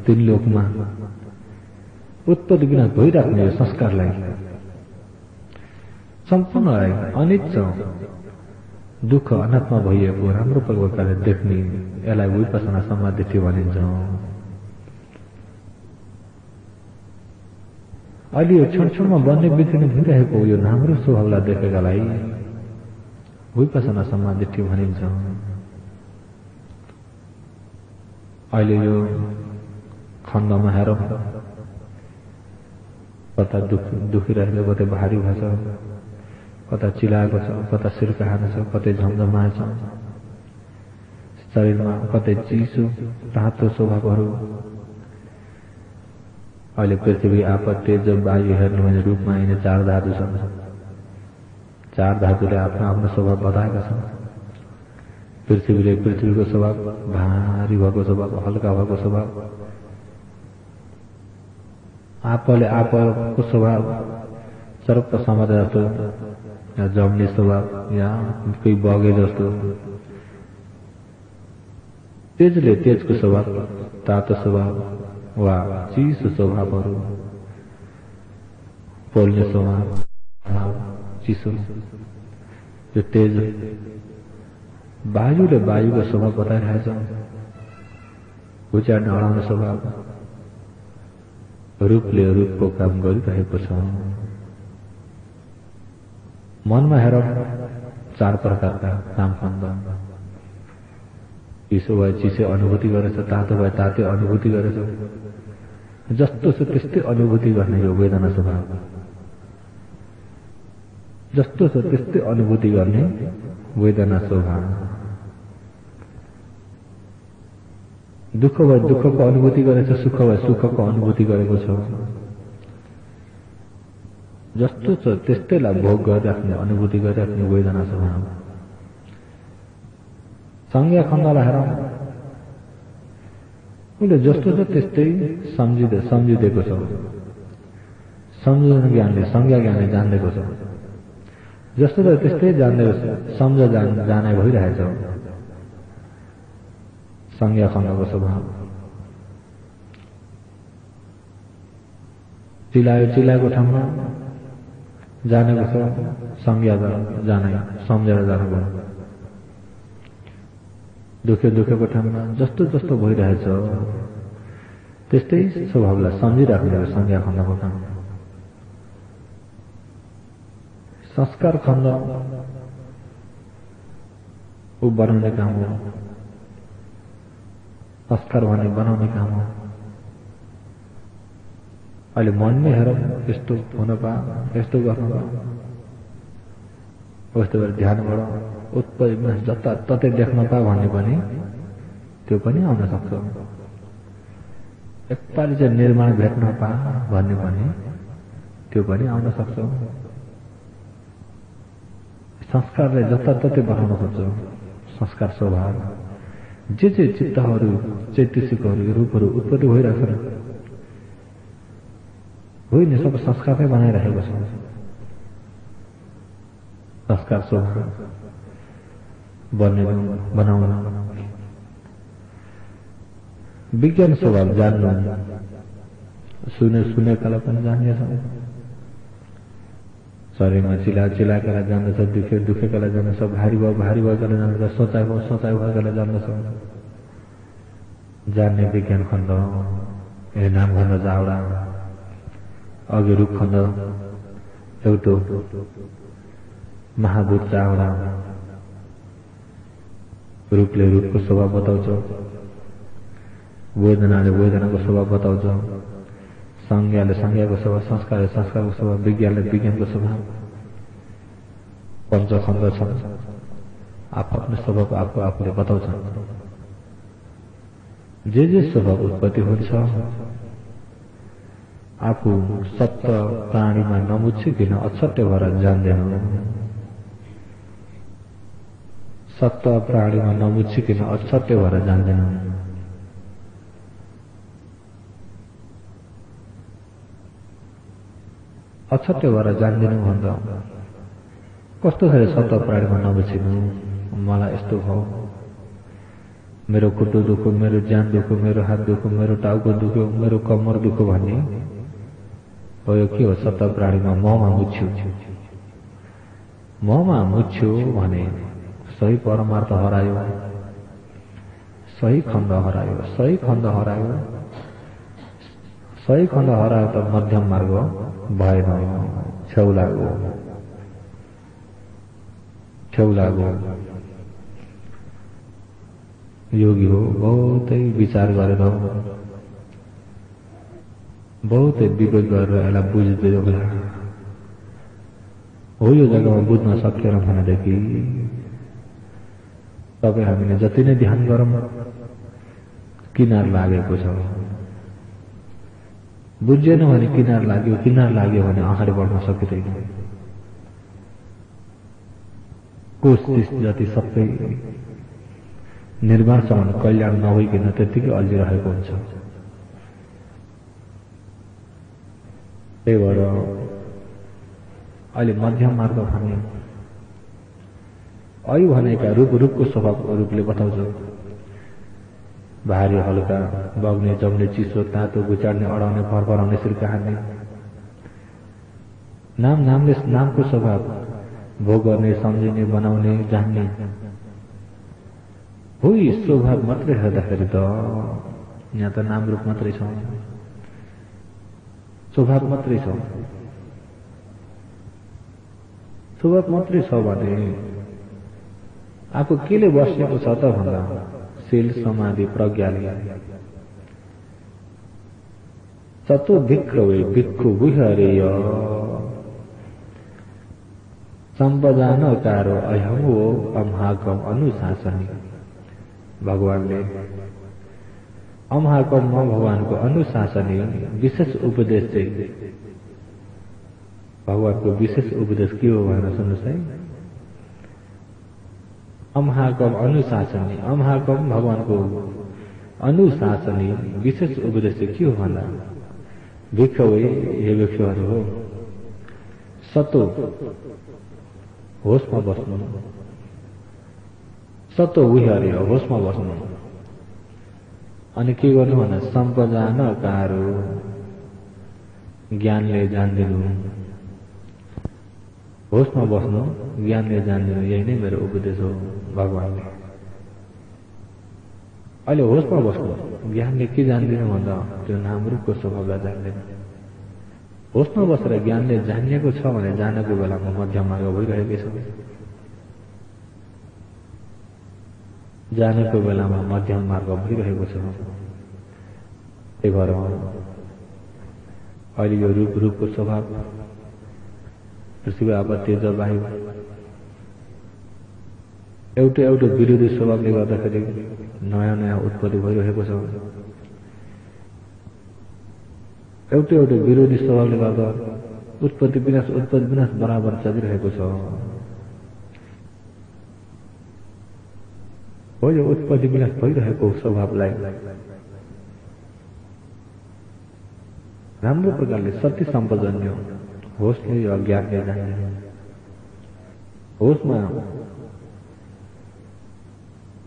तीन लोकमा उत्पत्ति विनाश भइराख्ने यो संस्कारलाई, सम्पूर्णलाई अनिच्च दुःख अनात्मा भइएको राम्रो प्रकारले देख्ने, यसलाई विपसना सम्मा दिट्ठी भनिन्छ। अहिले यो क्षण क्षणमा बन्ने बिग्रिने भइरहेको यो राम्रो स्वभावलाई देखेकालाई विपसना सम्मा दिट्ठी भनिन्छ। अहिले यो खण्डमा हेरौँ, कता दुखिरहेको, कतै भारी भएको छ, कता चिलाएको छ, कता सिर्काएको छ, कतै झमझमाएको छ शरीरमा, कतै चिसो तातो स्वभावहरू। अहिले पृथ्वी, आप, तेज, वायु हेर्नु भने रूपमा यिनी चार धातु छन्। चार धातुले आफ्नो आफ्नो स्वभाव बताएका छन्। पृथ्वीले पृथ्वीको स्वभाव, भारी भएको स्वभाव, हल्का भएको स्वभाव। आपले आपको स्वभाव सर्प समाज जस्तो, या जम्ने स्वभाव, या कोही बगे जस्तो। तेजले तेजको स्वभाव, तातो स्वभाव वा चिसो स्वभावहरू, पोल्ने स्वभाव, चिसो। यो तेज वायुले वायुको स्वभाव बताइरहेछ, उचार्न अडाउने स्वभाव। रूपले रूपको काम गरिरहेको छ। मनमा हेर 4 प्रकारका कामखण्ड। चिसो भए चिसो अनुभूति गरेछ, तातो भए तातै अनुभूति गरेछ। जस्तो छ त्यस्तै अनुभूति गर्ने यो वेदना स्वभाव। जस्तो छ त्यस्तै अनुभूति गर्ने वेदना स्वभाव। दुःख भए दुःखको अनुभूति गरेछ, सुख भए सुखको अनुभूति गरेको छ। जस्तो छ त्यस्तैलाई भोग गरिराख्ने, अनुभूति गरिराख्ने वेदना स्वभाव। संज्ञा खण्डलाई हेर, उसले जस्तो छ त्यस्तै सम्झिदिएको छ। सम्झन ज्ञानले, संज्ञा ज्ञानले जान्दिएको छ। जस्तो छ त्यस्तै जान्दिएको छ, सम्झ जाने भइरहेछ संज्ञा खण्डको स्वभाव। चिलाएको ठाउँमा जानेको छ, संज्ञा जाने, सम्झेर जानु। दुखेको ठाउँमा जस्तो जस्तो भइरहेछ त्यस्तै स्वभावलाई सम्झिराख्ने संज्ञा खण्डको काम। संस्कार खण्ड ऊ बनाउने काम हो। संस्कार भने बनाउने काम हो। अहिले मनमै हेर, यस्तो हुन पा, यस्तो गर्नु पा, यस्तो गरेर ध्यानबाट उत्पत्ति जताततै देख्न पा भन्ने पनि त्यो पनि आउन सक्छ। एकपालि चाहिँ निर्माण भेट्न पा भन्ने पनि त्यो पनि आउन सक्छ। संस्कारले जताततै बनाउन खोज्छ। संस्कार स्वभाव जे चित्तहरू, चैतसिकहरू, रूपहरू उत्पत्ति भइरहेछन्, होइन सब संस्कारमै बनाइरहेको छ। संस्कार स्वभाव बनाउन विज्ञान स्वभाव जान्नु, सुनेकालाई पनि जानिएछ। शरीरमा चिलाएकालाई जान्दछ, दुखेकालाई जान्दछ, भारी भएकालाई जान्दछ, सोचाइ भएकालाई जान्दछ। जान्ने विज्ञान खण्ड, नाम खण्ड जावडा, अघि रूप खण्ड एउटो, महाभूत चावडा। रूपले रूपको स्वभाव बताउँछ, वेदनाले वेदनाको स्वभाव बताउँछ, संज्ञाले संज्ञाको स्वभाव, संस्कारले संस्कारको स्वभाव, विज्ञानले विज्ञानको स्वभाव। पञ्चखण्ड छन्, आफ्नो स्वभाव आफूले बताउँछन्। जे स्वभाव उत्पत्ति हुन्छ आफू सप्त प्राणीमा नमुच्छिकन अछट्टै भएर जान्दैन। सप्त प्राणीमा नमुच्छिकन अछट्टै भएर जान्दैन। अछट्टै भएर जान्दिनु भन्दा कस्तो छ सप्त प्राणीमा नमुच्छिनु। मलाई यस्तो भयो, मेरो खुट्टो दुख्यो, मेरो ज्यान दुख्यो, मेरो हात दुख्यो, मेरो टाउको दुख्यो, मेरो कम्मर दुख्यो भन्ने हो। यो के हो? सप्त प्राणीमा ममा मुच्छ्यो। ममा मुच्छ्यो भने सही परमार्थ हरायो, सही खण्ड हरायो। सही खण्ड हरायो, सही खण्ड हरायो त मध्यम मार्ग भएन, छेउ लाग्यो। योगी हो, बहुतै विचार गरेर, बहुतै विवेक गरेर यसलाई बुझ्दै हो। यो जग्गामा बुझ्न सकेन भनेदेखि तपाईँ हामीले जति नै ध्यान गरौँ किनार लागेको छ। बुझेन भने किनार लाग्यो भने अगाडि बढ्न सकिँदैन। कोशिश जति सबै निर्माणसम्म कल्याण नभइकन त्यतिकै अल्झिरहेको हुन्छ। त्यही भएर अहिले मध्यम मार्ग भने अयु भनेका रूपको स्वभाव रूपले बताउँछ। भारी हल्का, बग्ने जम्ने, चिसो तातो, गुचाड्ने, अडाउने, फरफराउने, सिर्का हान्ने। नामले नामको स्वभाव भोग गर्ने, सम्झिने, बनाउने, जान्ने हो। स्वभाव मात्रै हेर्दाखेरि त यहाँ त नाम रूप मात्रै छ, स्वभाव मात्रै छ। स्वभाव मात्रै छ भने आफू केले बसेको छ त भन्दा शील समाधि प्रज्ञाले ततो विक्रवे भिक्खु विहरेय सम्पदानकारो अयम हो अमहाकम अनुशासनी। भगवानले अमहाकममा भगवानको अनुशासनी विशेष उपदेश चाहिँ भगवानको विशेष उपदेश के हो भनेर सुन्नुहोस् है। अमहाकम अनुशासनी, अमहाकम भगवानको अनुशासनी विशेष उपदेश चाहिँ के हो भन्दा भिक्षुवे हे भिक्षुहरू हो सतो होसमा बस्नु, सतो विहरे होसमा बस्नु। अनि के गर्नु भन्दा सम्पदानकारो ज्ञानले जान्दिनु, होसमा बस्नु ज्ञानले जान्दिनु, यही नै मेरो उपदेश हो भगवानले। अहिले होसमा बस्नु, ज्ञानले के जान्दिनु भन्दा त्यो नाम रूपको स्वभावलाई जान्दैन। होसमा बसेर ज्ञानले जानिएको छ भने जानेको बेलामा मध्यम मार्ग भइरहेकै छ, जानेको बेलामा मध्यम मार्ग भइरहेको छ। त्यही भएर अहिले यो रूपको स्वभाव पृथ्वी आवा तेज वायु एउटा विरोधी स्वभावले गर्दाखेरि नयाँ नयाँ उत्पत्ति भइरहेको छ। एउटा विरोधी स्वभावले गर्दा उत्पत्ति विनाश बराबर चलिरहेको छ। हो यो उत्पत्ति विनाश भइरहेको स्वभावलाई राम्रो प्रकारले सत्य सम्पजन्य होसले यो अज्ञानले जान्ने, होसमा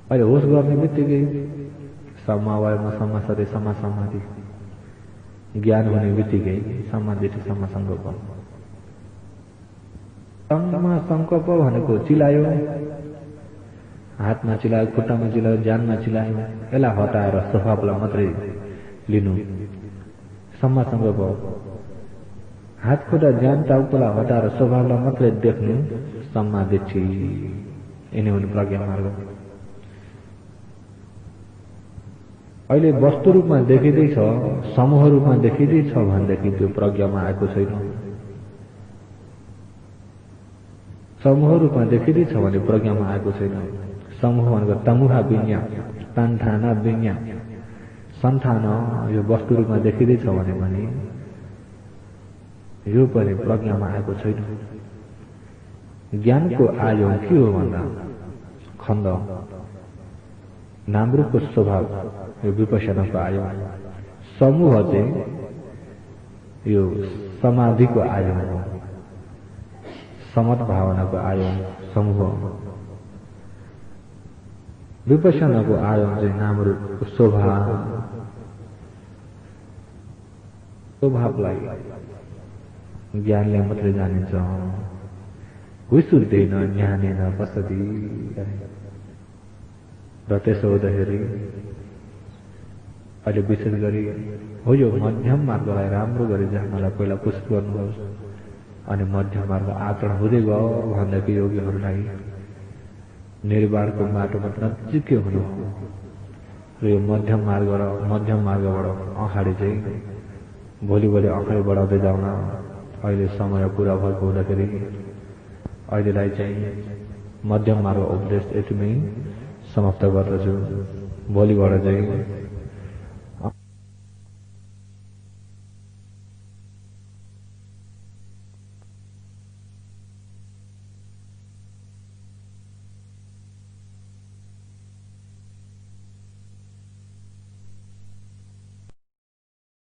अहिले होस गर्ने बित्तिकै समावयमा समासरे समासमाधि ज्ञान हुने बित्तिकै समाधि समासङ्कल्प। समासङ्कल्प भनेको चिलायो, हातमा चिलायो, खुट्टामा चिलायो, ज्यानमा चिलायो, यसलाई हटाएर स्वभावलाई मात्रै लिनु समासङ्कल्प। हात खुट्टा ज्यान टाउकोलाई हटाएर स्वभावलाई मात्रै देख्नु समाधिठी। यिनै हुनु प्रज्ञा मार्ग। अहिले वस्तु रूपमा देखिँदैछ, समूह रूपमा देखिँदैछ भनेदेखि त्यो प्रज्ञामा आएको छैन। समूह रूपमा देखिँदैछ भने प्रज्ञामा आएको छैन। समूह भनेको तमुहा विज्ञा, तान्ठाना विज्ञा, सन्तान यो वस्तु रूपमा देखिँदैछ भने यो पनि प्रज्ञामा आएको छैन। ज्ञानको आयो के हो भन्दा खण्ड नामरूपको स्वभाव यो विपसनाको आयो। समूह चाहिँ यो समाधिको आयो हो, समत भावनाको आयो समूह। विपसनाको आयो चाहिँ नामरूपको स्वभावलाई ज्ञानले मात्रै जानिन्छ। विशुद्धेन ज्ञानेन पसति। र त्यसो हुँदाखेरि अहिले विशेष गरी हो यो मध्यम मार्गलाई राम्रो गरी जान्नलाई पहिला कोसिस गर्नुहोस्। अनि मध्यम मार्ग आचरण हुँदै गयो भन्दाखेरि योगीहरूलाई निर्वाणको बाटोमा नजिकै हुनु र यो मध्यम मार्गबाट अगाडि चाहिँ भोलि अगाडि बढाउँदै जाउन अहिले समय पुरा भएको हुँदाखेरि अहिलेलाई चाहिँ मध्यम मार्ग उपदेश यतिमै समाप्त गर्दछु। भोलिबाट चाहिँ